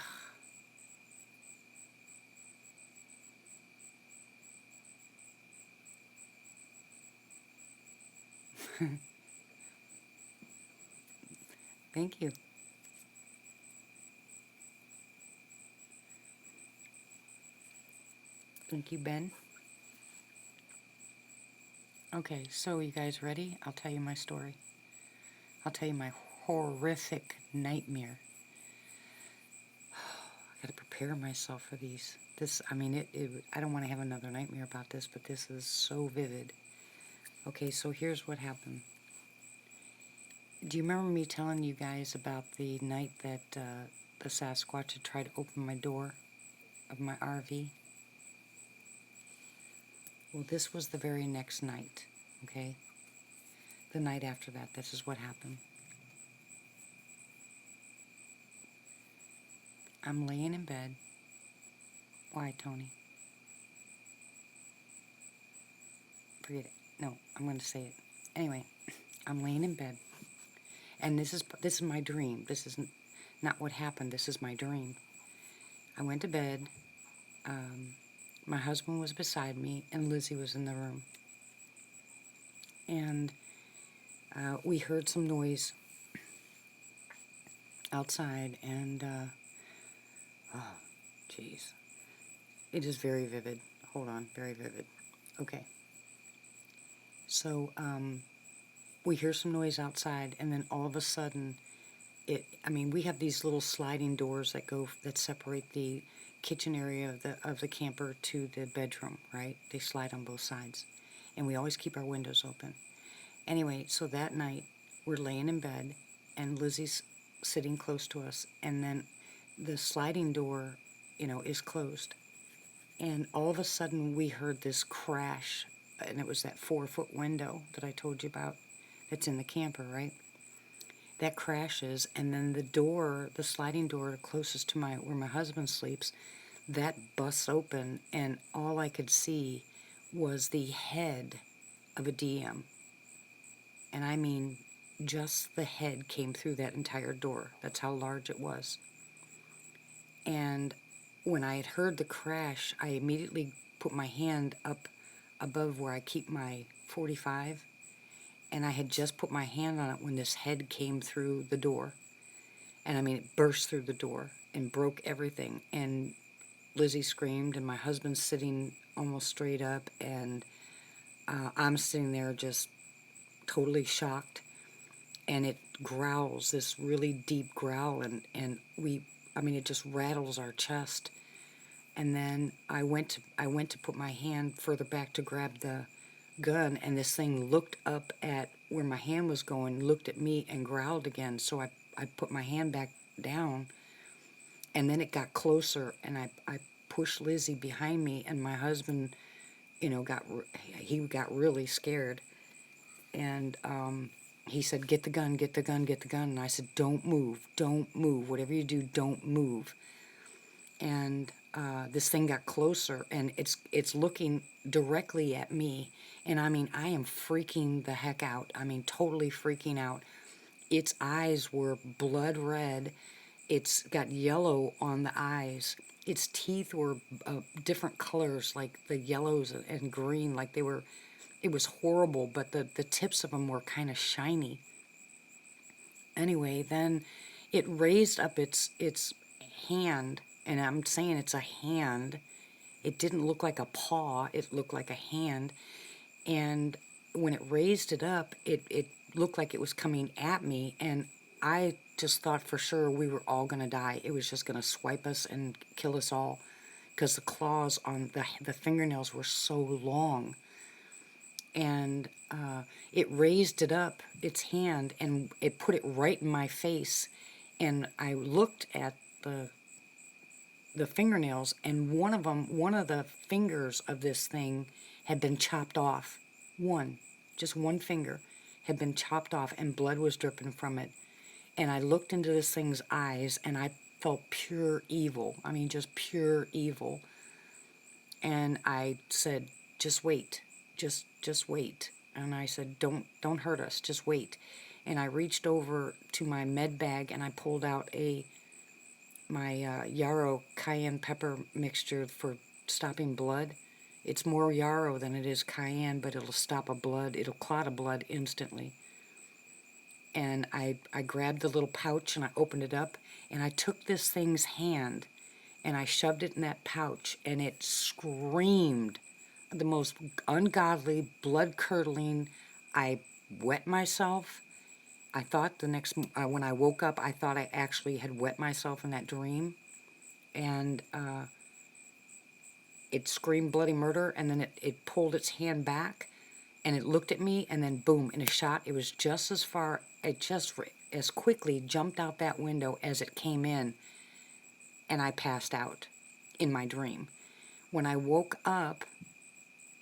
Thank you. Thank you, Ben. Okay, so you guys ready? I'll tell you my story. I'll tell you my horrific nightmare. got to prepare myself for these. This, I mean, I don't want to have another nightmare about this, but this is so vivid. Okay, so here's what happened. Do you remember me telling you guys about the night that the Sasquatch had tried to open my door of my RV? Well, this was the very next night, okay? The night after that, this is what happened. I'm laying in bed. Why, Tony? Forget it. No, I'm going to say it. Anyway, I'm laying in bed. And this is my dream. This isn't not what happened. This is my dream. I went to bed. My husband was beside me, and Lizzie was in the room. And we heard some noise outside, and oh, jeez, it is very vivid. Hold on, very vivid. Okay. So we hear some noise outside, and then all of a sudden, we have these little sliding doors that separate the kitchen area of the camper to the bedroom, right? They slide on both sides, and we always keep our windows open. Anyway, so that night we're laying in bed, and Lizzie's sitting close to us, and then the sliding door, is closed, and all of a sudden we heard this crash, and it was that 4-foot window that I told you about that's in the camper, right? That crashes, and then the sliding door closest to where my husband sleeps, that busts open, and all I could see was the head of a DM. And I mean, just the head came through that entire door. That's how large it was. And when I had heard the crash, I immediately put my hand up above where I keep my .45, and I had just put my hand on it when this head came through the door. And I mean, it burst through the door and broke everything. And Lizzie screamed, and my husband's sitting almost straight up, and I'm sitting there just totally shocked. And it growls, this really deep growl, and it just rattles our chest. And then I went to put my hand further back to grab the gun, and this thing looked up at where my hand was going, looked at me, and growled again. So I put my hand back down, and then it got closer, and I pushed Lizzie behind me, and my husband, got really scared, and he said, "Get the gun, get the gun, get the gun." And I said, don't move, whatever you do, don't move. And this thing got closer, and it's looking directly at me, and I mean, I am freaking the heck out. I mean, totally freaking out. Its eyes were blood red. It's got yellow on the eyes. Its teeth were different colors, like the yellows and green, like it was horrible, but the tips of them were kind of shiny. Anyway, then it raised up its hand, and I'm saying it's a hand. It didn't look like a paw, it looked like a hand. And when it raised it up, it looked like it was coming at me, and I just thought for sure we were all going to die. It was just going to swipe us and kill us all, because the claws on the fingernails were so long. And it raised it up, its hand, and it put it right in my face. And I looked at the fingernails, and one of the fingers of this thing had been chopped off. Just one finger had been chopped off, and blood was dripping from it. And I looked into this thing's eyes, and I felt pure evil. I mean, just pure evil. And I said, "Just wait, just wait." And I said, don't hurt us, just wait." And I reached over to my med bag, and I pulled out my yarrow cayenne pepper mixture for stopping blood. It's more yarrow than it is cayenne, but it'll stop it'll clot a blood instantly. And I grabbed the little pouch, and I opened it up, and I took this thing's hand, and I shoved it in that pouch, and it screamed the most ungodly, blood-curdling. I wet myself. I thought when I woke up, I thought I actually had wet myself in that dream. and it screamed bloody murder, and then it pulled its hand back, and it looked at me, and then boom, in a shot, it was just as far, it just as quickly jumped out that window as it came in, and I passed out in my dream. When I woke up,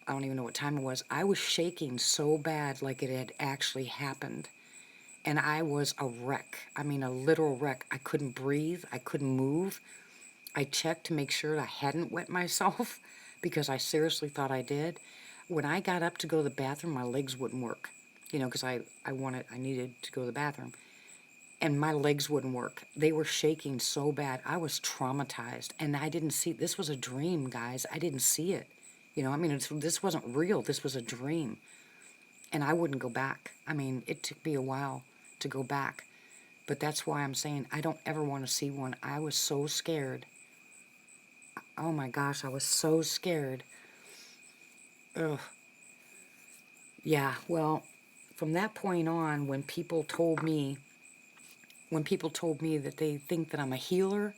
I don't even know what time it was, I was shaking so bad like it had actually happened. And I was a wreck. I mean, a literal wreck. I couldn't breathe. I couldn't move. I checked to make sure I hadn't wet myself because I seriously thought I did. When I got up to go to the bathroom, my legs wouldn't work. You know, because I needed to go to the bathroom. And my legs wouldn't work. They were shaking so bad. I was traumatized. And I didn't see, this was a dream, guys. I didn't see it. You know, I mean, this wasn't real. This was a dream. And I wouldn't go back. I mean, it took me a while to go back. But that's why I'm saying I don't ever want to see one. I was so scared. Oh my gosh, I was so scared. Ugh. Yeah, well, from that point on, when people told me that they think that I'm a healer,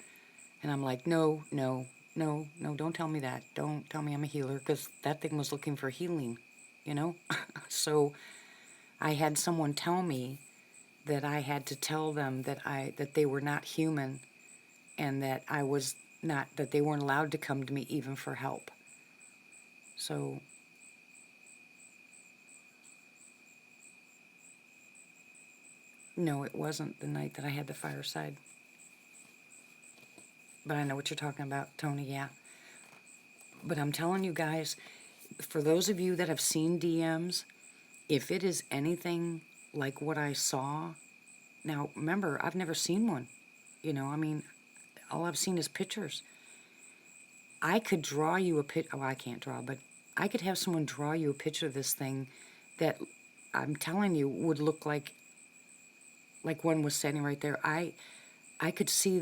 and I'm like, no, no, no, no, don't tell me that. Don't tell me I'm a healer, because that thing was looking for healing, you know? So I had someone tell me that I had to tell them that they were not human, and that I was not, that they weren't allowed to come to me even for help. So no, it wasn't the night that I had the fireside. But I know what you're talking about, Tony, yeah. But I'm telling you guys, for those of you that have seen DMs, if it is anything like what I saw, now remember, I've never seen one. You know, I mean, all I've seen is pictures. I could draw you a picture. Oh, I can't draw, but I could have someone draw you a picture of this thing that I'm telling you would look like one was standing right there. I could see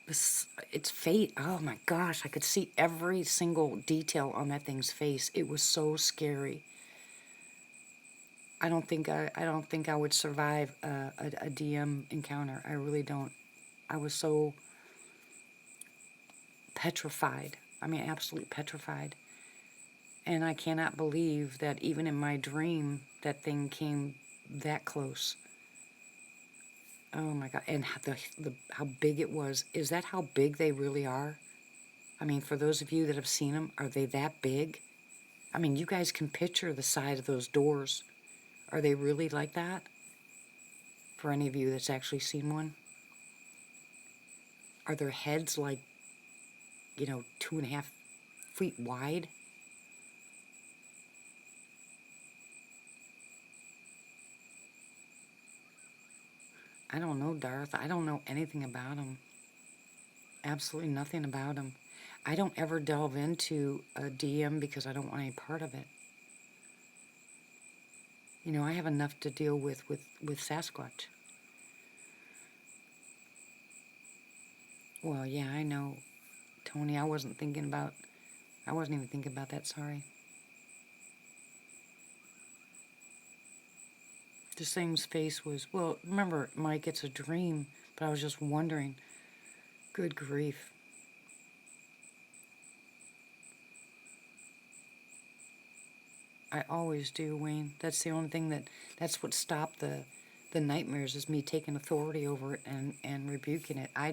its fate. Oh my gosh, I could see every single detail on that thing's face. It was so scary. I don't think I would survive a DM encounter. I really don't. I was so petrified. I mean, absolutely petrified. And I cannot believe that even in my dream, that thing came that close. Oh my God. And how big it was. Is that how big they really are? I mean, for those of you that have seen them, are they that big? I mean, you guys can picture the side of those doors. Are they really like that? For any of you that's actually seen one? Are their heads like, 2.5 feet wide? I don't know, Darth. I don't know anything about them. Absolutely nothing about them. I don't ever delve into a DM because I don't want any part of it. You know, I have enough to deal with Sasquatch. Well, yeah, I know, Tony. I wasn't even thinking about that, sorry. This thing's face was, well, remember, Mike, it's a dream, but I was just wondering. Good grief. I always do, Wayne. That's the only thing that's what stopped the nightmares, is me taking authority over it and rebuking it. I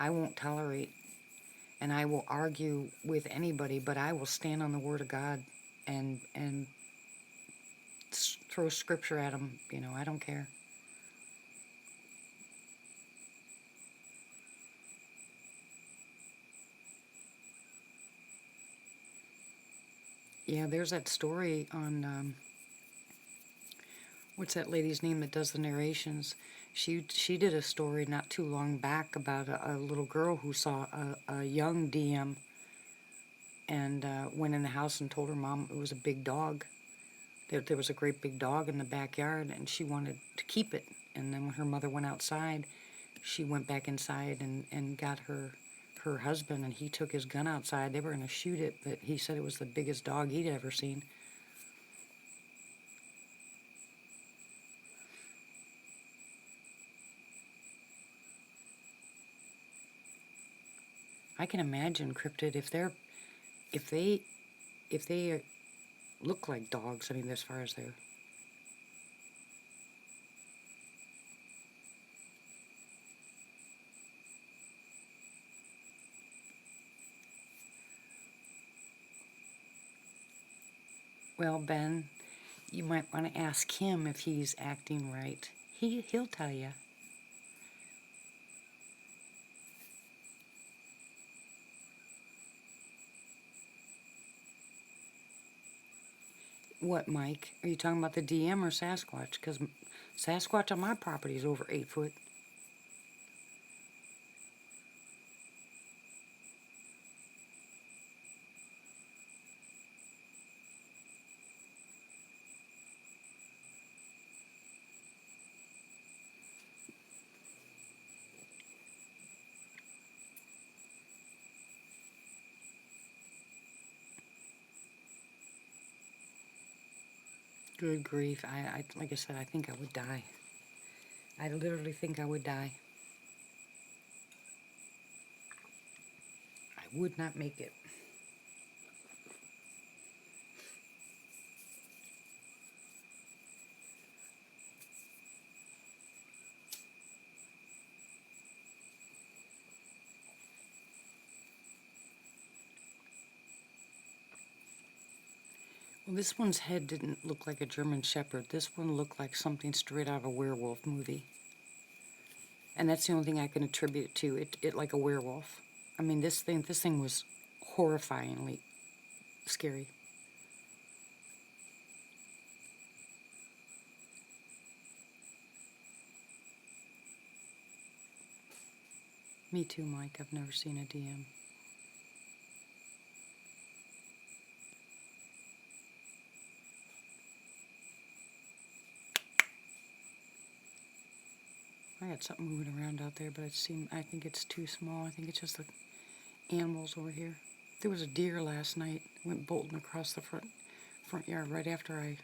won't tolerate, and I will argue with anybody, but I will stand on the Word of God and throw scripture at them. I don't care. Yeah, there's that story on, what's that lady's name that does the narrations? She did a story not too long back about a little girl who saw a young DM and went in the house and told her mom it was a big dog. There was a great big dog in the backyard, and she wanted to keep it. And then when her mother went outside, she went back inside and got her husband, and he took his gun outside. They were going to shoot it, but he said it was the biggest dog he'd ever seen. I can imagine cryptid if they if they look like dogs. I mean, as far as they're well, Ben, you might want to ask him if he's acting right. He'll tell you. What, Mike? Are you talking about the DM or Sasquatch? Because Sasquatch on my property is over 8 foot. Good grief. I like I said, I think I would die. I literally think I would die. I would not make it. Well, this one's head didn't look like a German Shepherd. This one looked like something straight out of a werewolf movie. And that's the only thing I can attribute to it like a werewolf. I mean, this thing was horrifyingly scary. Me too, Mike. I've never seen a DM. I got something moving around out there, but I think it's too small. I think it's just the animals over here. There was a deer last night. Went bolting across the front yard right after I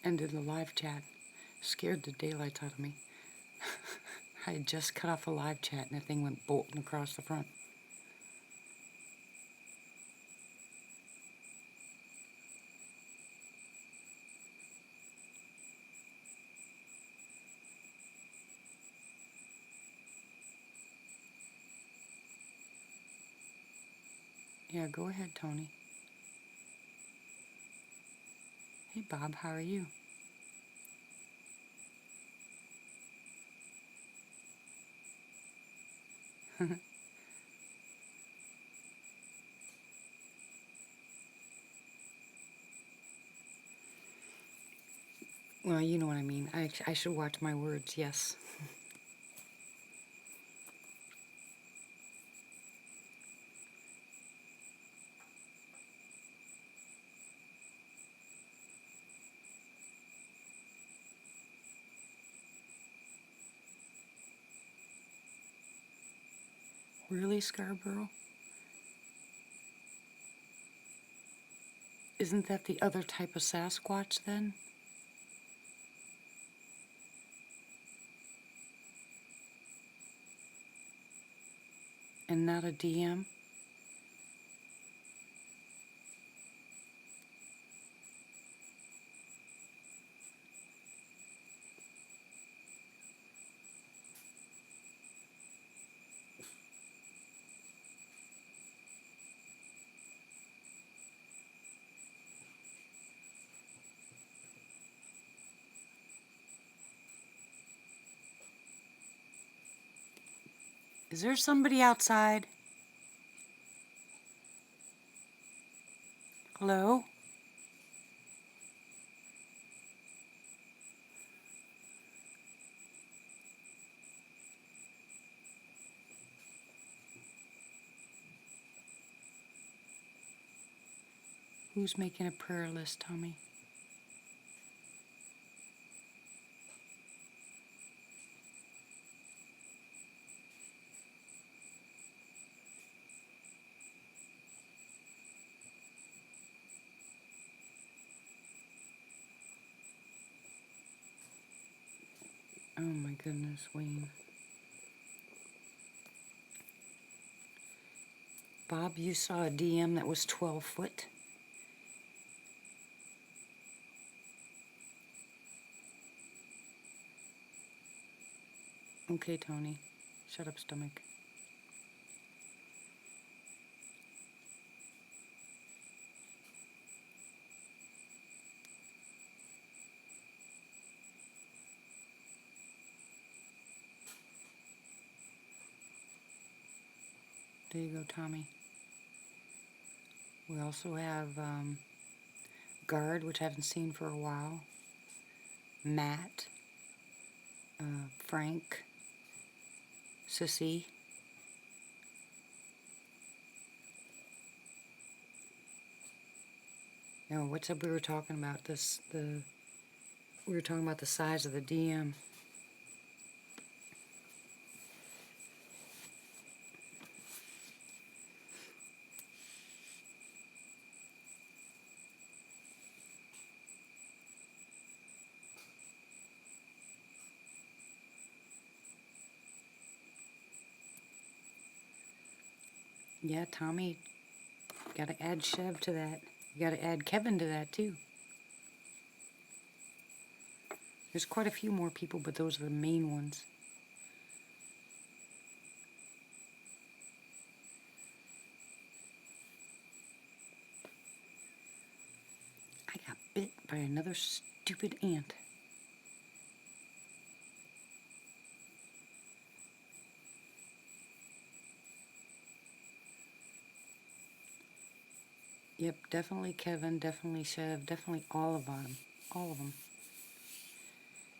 ended the live chat. Scared the daylights out of me. I had just cut off a live chat and that thing went bolting across the front. Yeah, go ahead, Tony. Hey, Bob, how are you? Well, you know what I mean. I should watch my words, yes. Really, Scarborough? Isn't that the other type of Sasquatch then? And not a DM? Is there somebody outside? Hello? Who's making a prayer list, Tommy? Oh my goodness, Wayne. Bob, you saw a DM that was 12 foot? Okay, Tony. Shut up, stomach. There you go, Tommy. We also have Guard, which I haven't seen for a while. Matt. Frank. Sissy. You know, what's up? We were talking about this. We were talking about the size of the DM. Yeah, Tommy. Got to add Chev to that. You got to add Kevin to that too. There's quite a few more people, but those are the main ones. I got bit by another stupid ant. Yep, definitely Kevin, definitely Chev, definitely all of them. All of them.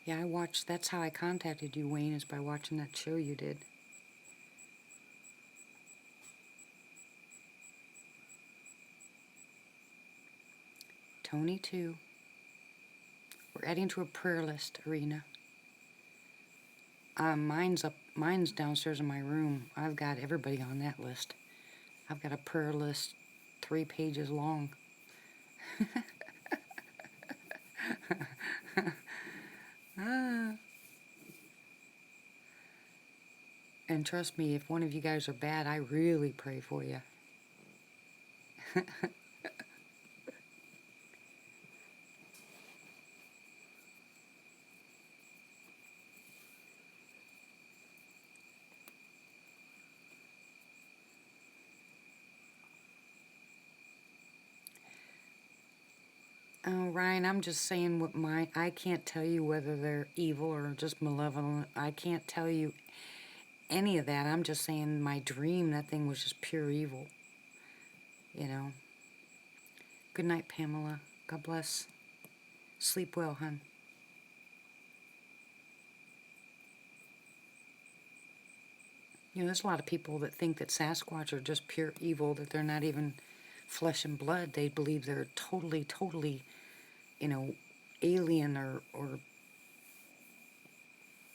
Yeah, I watched, that's how I contacted you, Wayne, is by watching that show you did. Tony, too. We're adding to a prayer list, Arena. Mine's downstairs in my room. I've got everybody on that list. I've got a prayer list 3 pages long. And trust me, if one of you guys are bad, I really pray for you. Oh, Ryan, I'm just saying what I can't tell you whether they're evil or just malevolent. I can't tell you any of that. I'm just saying my dream, that thing was just pure evil. You know. Good night, Pamela. God bless. Sleep well, hon. You know, there's a lot of people that think that Sasquatch are just pure evil, that they're not even flesh and blood. They believe they're totally, you know, alien or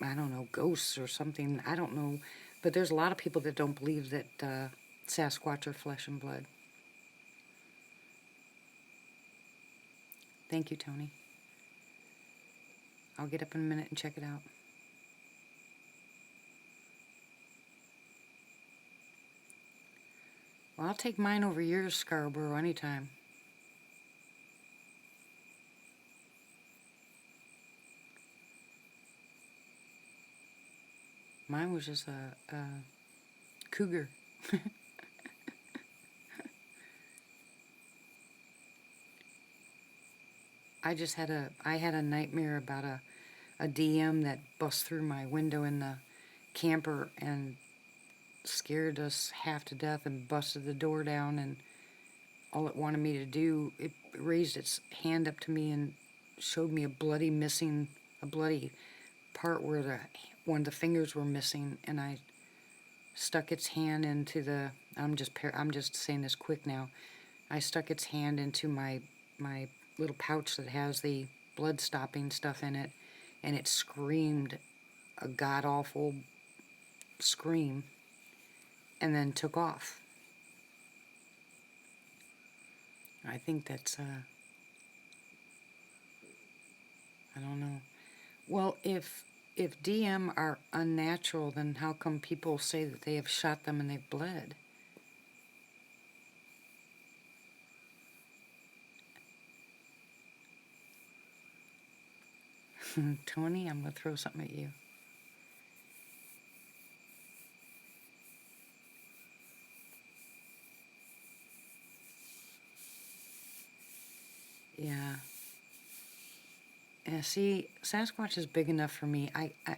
I don't know, ghosts or something. I don't know. But there's a lot of people that don't believe that Sasquatch are flesh and blood. Thank you, Tony. I'll get up in a minute and check it out. Well, I'll take mine over yours, Scarborough, anytime. Mine was just a cougar. I had a nightmare about a DM that bust through my window in the camper and scared us half to death and busted the door down, and all it wanted me to do, it raised its hand up to me and showed me a bloody part where one of the fingers were missing, and I stuck its hand into the, I'm just saying this quick now. I stuck its hand into my little pouch that has the blood stopping stuff in it, and it screamed a god awful scream and then took off. I think that's I don't know. Well, if DM are unnatural, then how come people say that they have shot them and they've bled? Tony, I'm going to throw something at you. Yeah. Yeah, see, Sasquatch is big enough for me.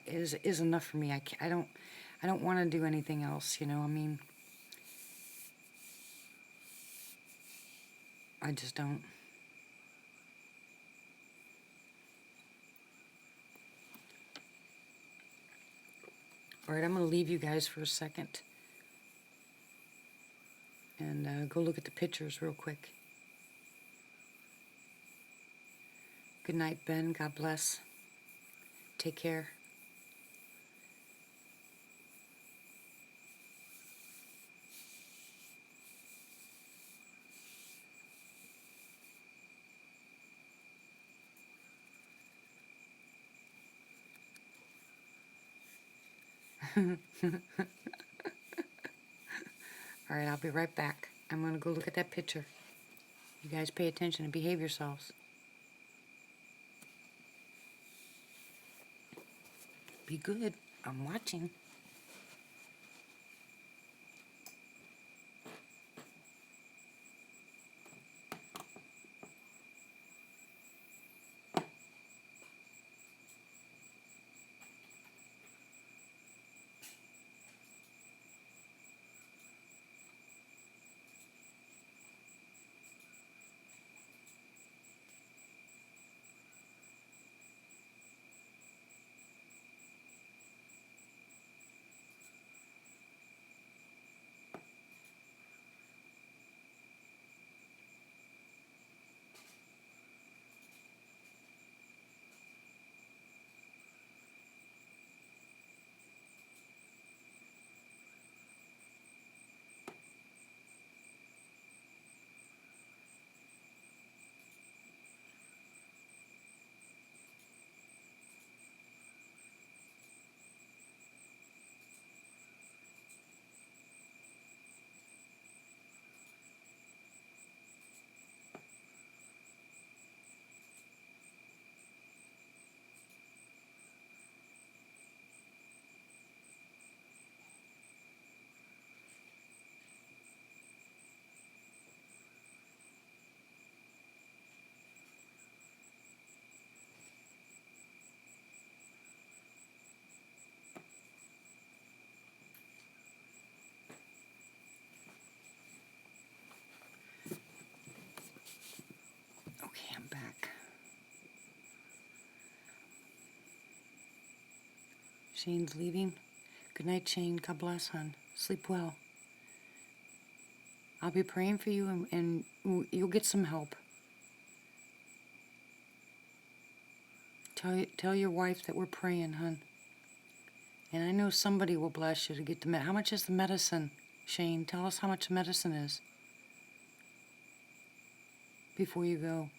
Is enough for me. I don't want to do anything else, you know? I mean, I just don't. All right, I'm going to leave you guys for a second and go look at the pictures real quick. Good night, Ben. God bless. Take care. All right, I'll be right back. I'm going to go look at that picture. You guys pay attention and behave yourselves. Be good. I'm watching. Okay, I'm back. Shane's leaving. Good night, Shane. God bless, hon. Sleep well. I'll be praying for you and you'll get some help. Tell your wife that we're praying, hon. And I know somebody will bless you to get the med. How much is the medicine, Shane? Tell us how much the medicine is before you go.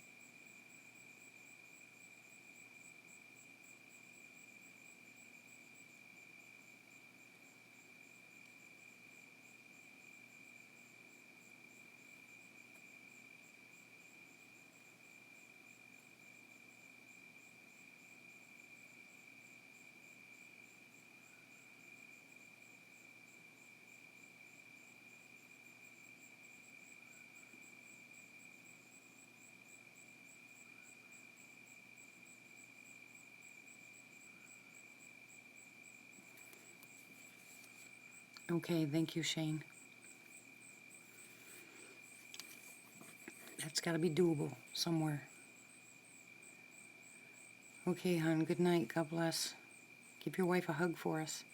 Okay, thank you, Shane. That's got to be doable somewhere. Okay, hon. Good night. God bless. Give your wife a hug for us.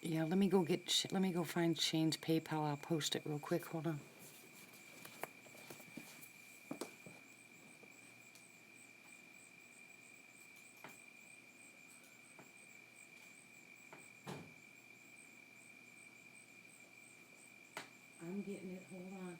Yeah, let me go find Shane's PayPal. I'll post it real quick. Hold on. I'm getting it. Hold on.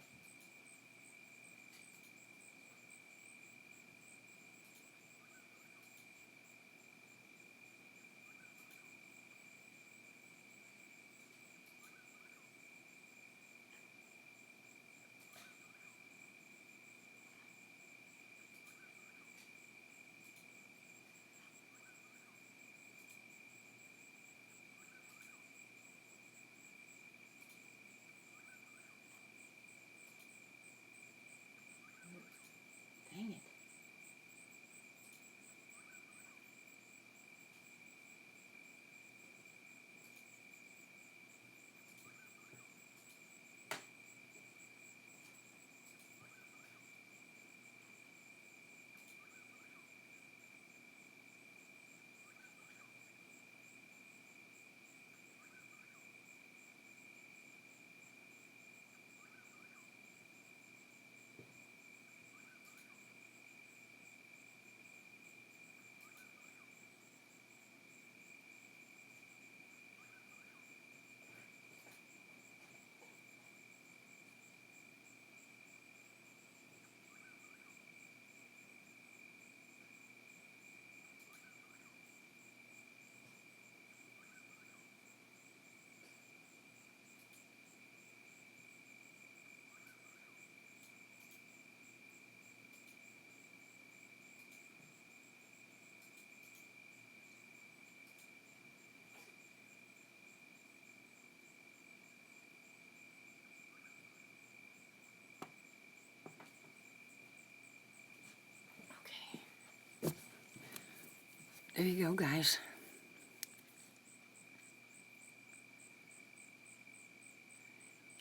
There you go, guys.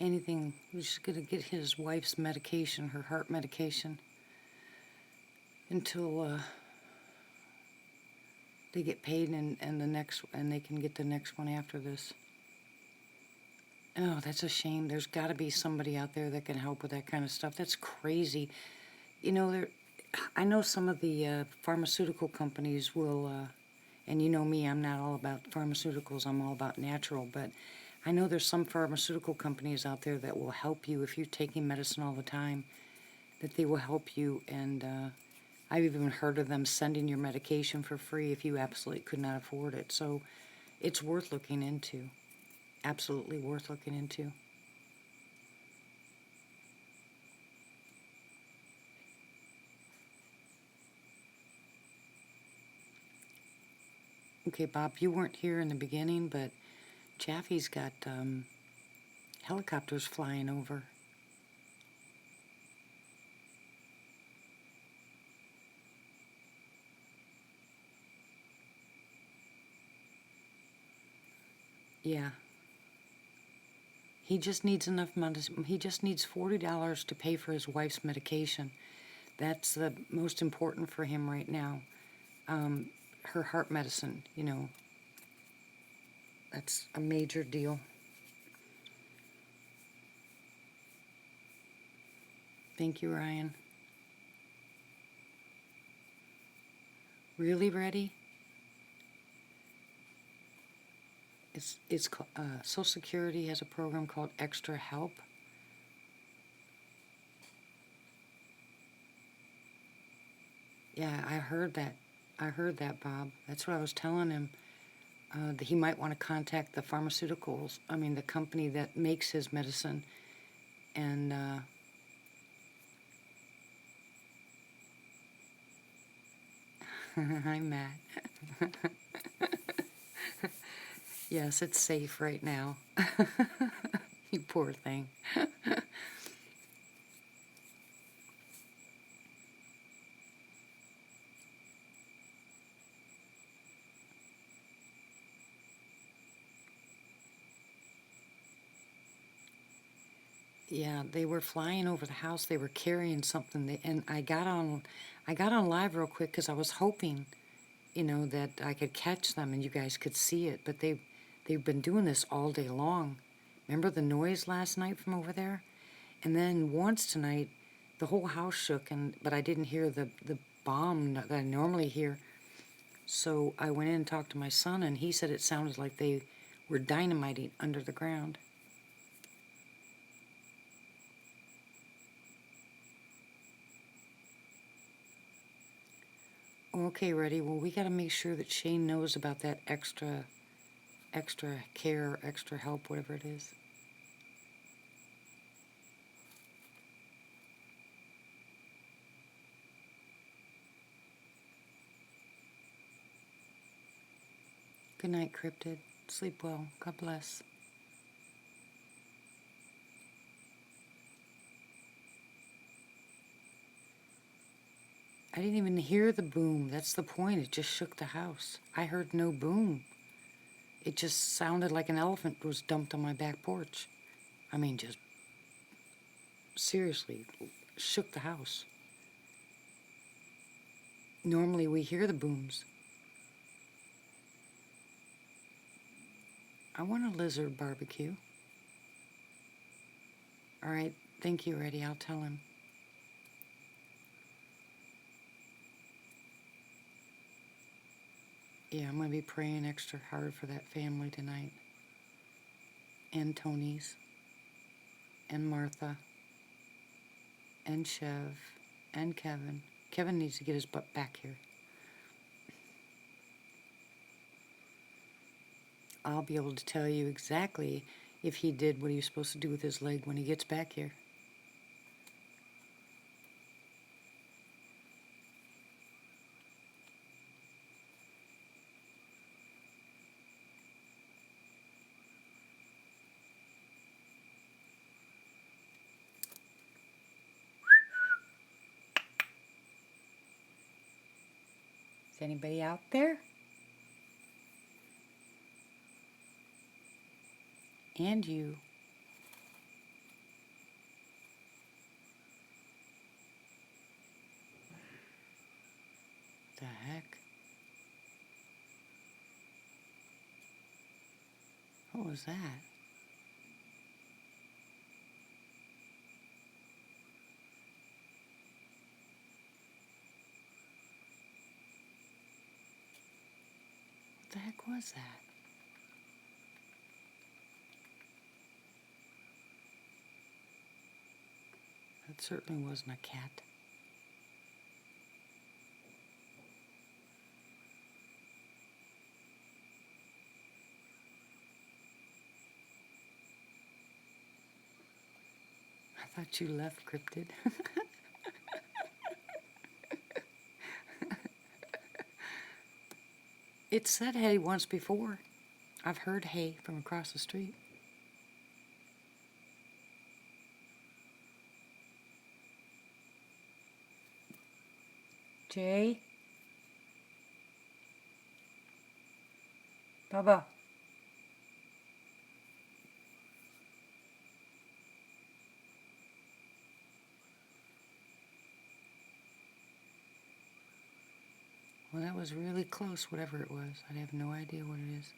Anything, he's just gonna get his wife's medication, her heart medication, until they get paid and they can get the next one after this. Oh, that's a shame. There's got to be somebody out there that can help with that kind of stuff. That's crazy. You know, I know some of the pharmaceutical companies will, and you know me, I'm not all about pharmaceuticals, I'm all about natural, but I know there's some pharmaceutical companies out there that will help you if you're taking medicine all the time, that they will help you, and I've even heard of them sending your medication for free if you absolutely could not afford it. So it's worth looking into. Absolutely worth looking into. Okay, Bob, you weren't here in the beginning, but Chaffee's got helicopters flying over. Yeah. He just needs enough money. He just needs $40 to pay for his wife's medication. That's the most important for him right now. Her heart medicine, you know, that's a major deal. Thank you, Ryan. Really ready? It's Social Security has a program called Extra Help. Yeah, I heard that. I heard that, Bob. That's what I was telling him. That he might want to contact the pharmaceuticals, I mean, the company that makes his medicine, and I'm Matt. Yes, it's safe right now. You poor thing. Yeah, they were flying over the house. They were carrying something, and I got on live real quick because I was hoping, you know, that I could catch them and you guys could see it. But they've been doing this all day long. Remember the noise last night from over there? And then once tonight, the whole house shook, but I didn't hear the bomb that I normally hear. So I went in and talked to my son, and he said it sounded like they were dynamiting under the ground. Okay, ready. Well, we got to make sure that Shane knows about that extra care, extra help, whatever it is. Good night, Cryptid. Sleep well. God bless. I didn't even hear the boom. That's the point. It just shook the house. I heard no boom. It just sounded like an elephant was dumped on my back porch. I mean, just seriously shook the house. Normally we hear the booms. I want a lizard barbecue. All right, thank you, Reddy. I'll tell him. Yeah, I'm going to be praying extra hard for that family tonight. And Tony's. And Martha. And Chev. And Kevin. Kevin needs to get his butt back here. I'll be able to tell you exactly if he did what he was supposed to do with his leg when he gets back here. Is anybody out there? And you. The heck? What was that? What the heck was that? That certainly wasn't a cat. I thought you left, Cryptid. It said hey once before. I've heard hey from across the street. Jay? Baba? Well, that was really close, whatever it was. I have no idea what it is.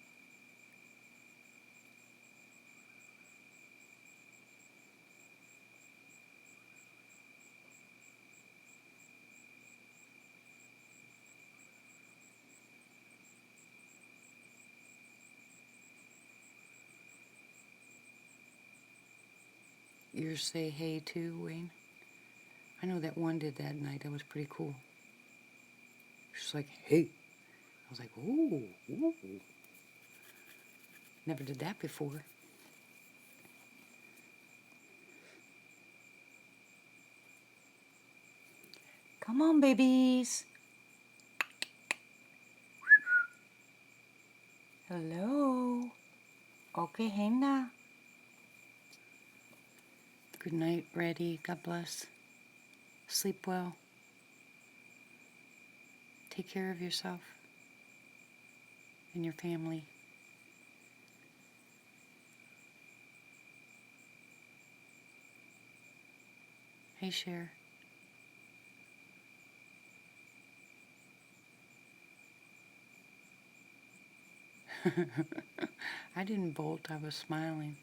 Yours say hey too, Wayne? I know that one did that night. That was pretty cool. She's like, hey. I was like, ooh, ooh. Never did that before. Come on, babies. Hello. Okay, Henna. Good night, Reddy. God bless. Sleep well. Take care of yourself and your family. Hey, Cher. I didn't bolt. I was smiling.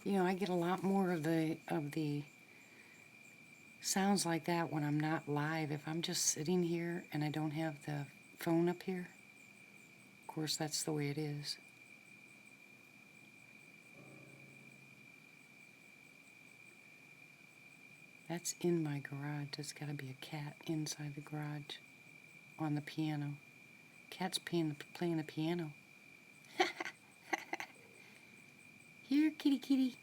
You know, I get a lot more of the sounds like that when I'm not live. If I'm just sitting here and I don't have the phone up here, of course that's the way it is. That's in my garage. There's got to be a cat inside the garage on the piano. Cat's playing the piano. Here, kitty kitty.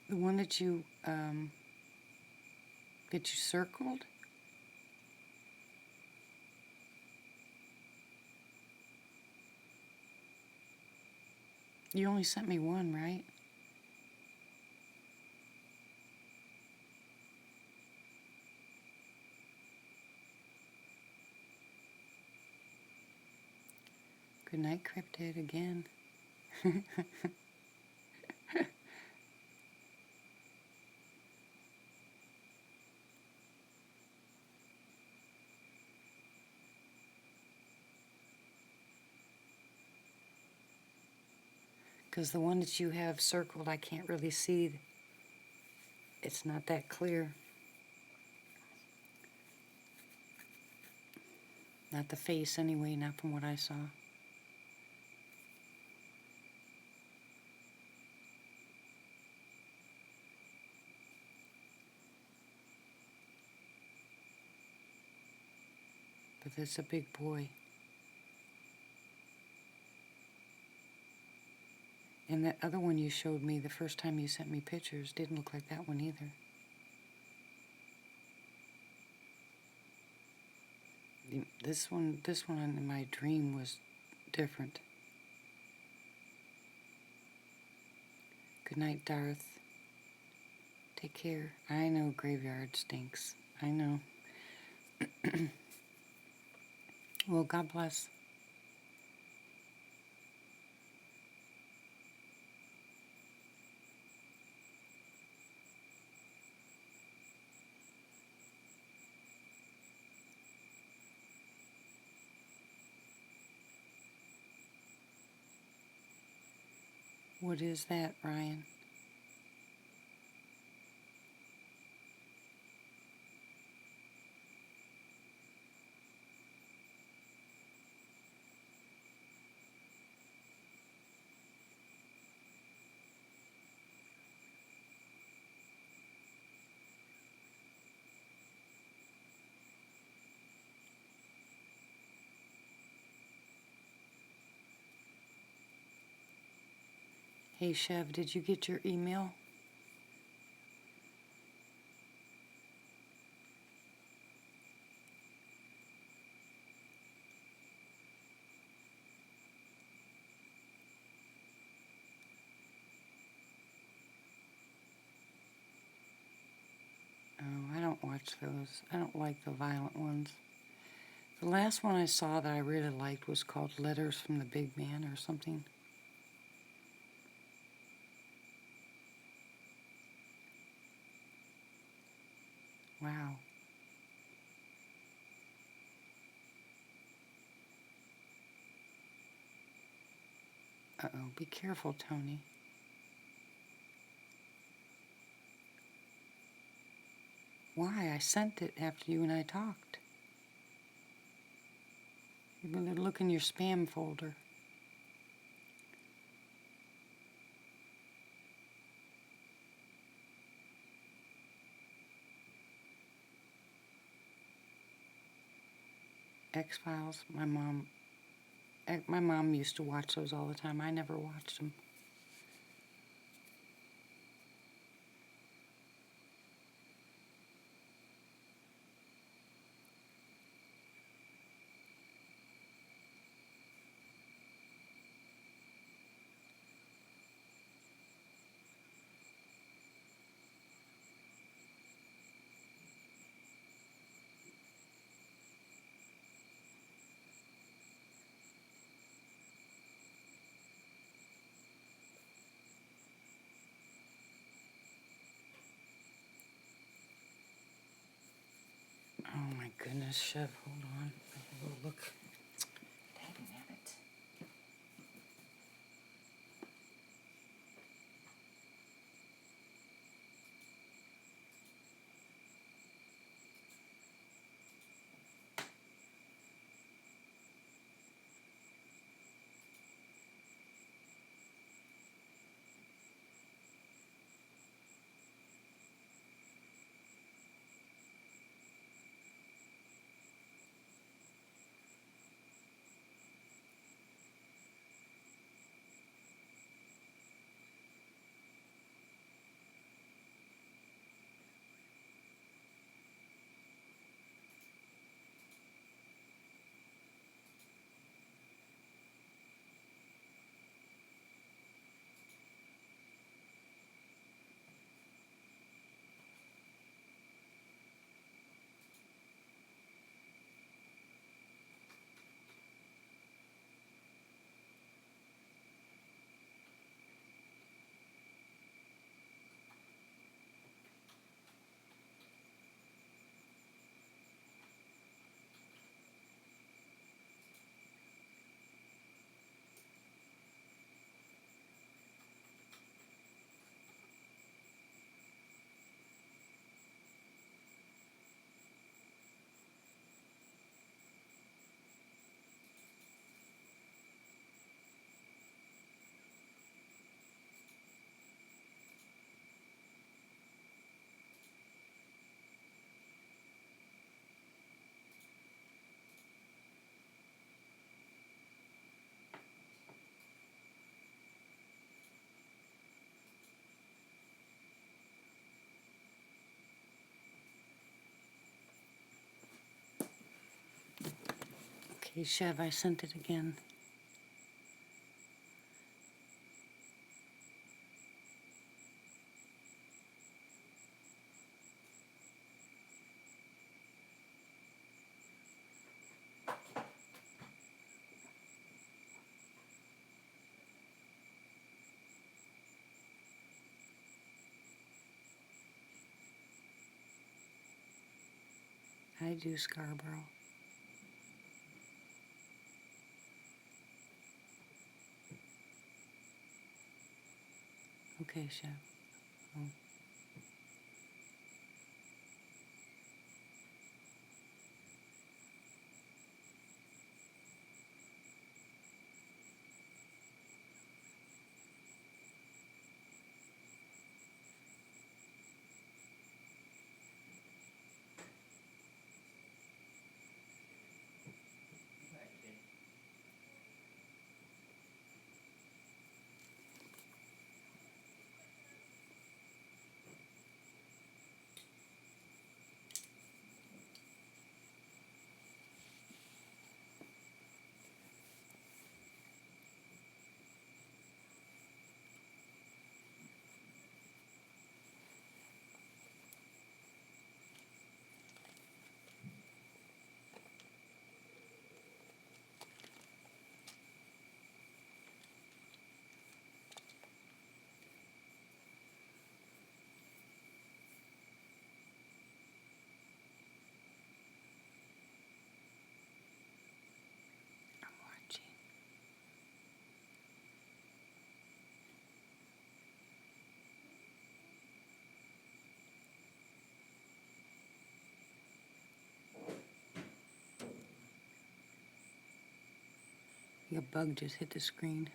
The one that you circled? You only sent me one, right? Good night, Cryptid, again. Because the one that you have circled, I can't really see. It's not that clear. Not the face, anyway, not from what I saw. But that's a big boy. And that other one you showed me the first time you sent me pictures didn't look like that one either. This one in my dream was different. Good night, Darth. Take care. I know graveyard stinks. I know. Well, God bless. What is that, Ryan? Hey, Chev, did you get your email? Oh, I don't watch those. I don't like the violent ones. The last one I saw that I really liked was called Letters from the Big Man or something. Wow. Uh-oh, be careful, Tony. Why? I sent it after you and I talked. You better look in your spam folder. X-Files. My mom used to watch those all the time. I never watched them. Oh my goodness, Chef, hold on. I will look. Dang it. Okay, Chev, I sent it again. I do Scarborough. Okay, Chev. Oh. I'm watching. A bug just hit the screen.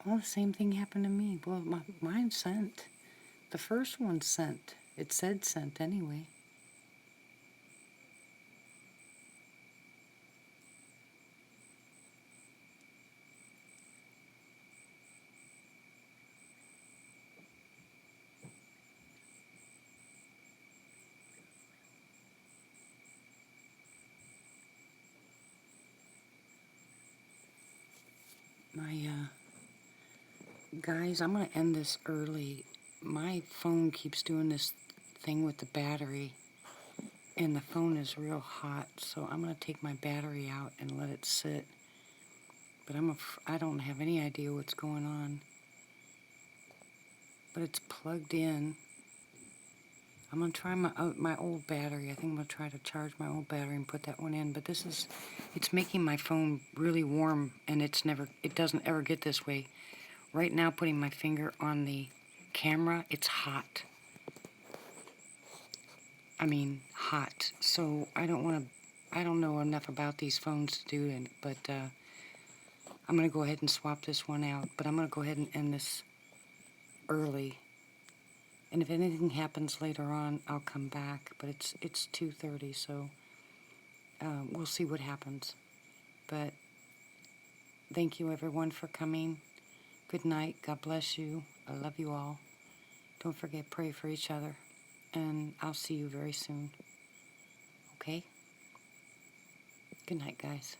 Well, the same thing happened to me. Well, mine sent. The first one sent. It said sent anyway. My, guys, I'm gonna end this early. My phone keeps doing this thing with the battery, and the phone is real hot, so I'm gonna take my battery out and let it sit. But I don't have any idea what's going on. But it's plugged in. I'm gonna try my old battery. I think I'm gonna try to charge my old battery and put that one in. But it's making my phone really warm, and it doesn't ever get this way. Right now, putting my finger on the camera, it's hot. I mean, hot. So I don't know enough about these phones to do it, but I'm gonna go ahead and swap this one out. But I'm gonna go ahead and end this early. And if anything happens later on, I'll come back. But it's 2:30, so we'll see what happens. But thank you everyone for coming. Good night. God bless you. I love you all. Don't forget, pray for each other. And I'll see you very soon. Okay? Good night, guys.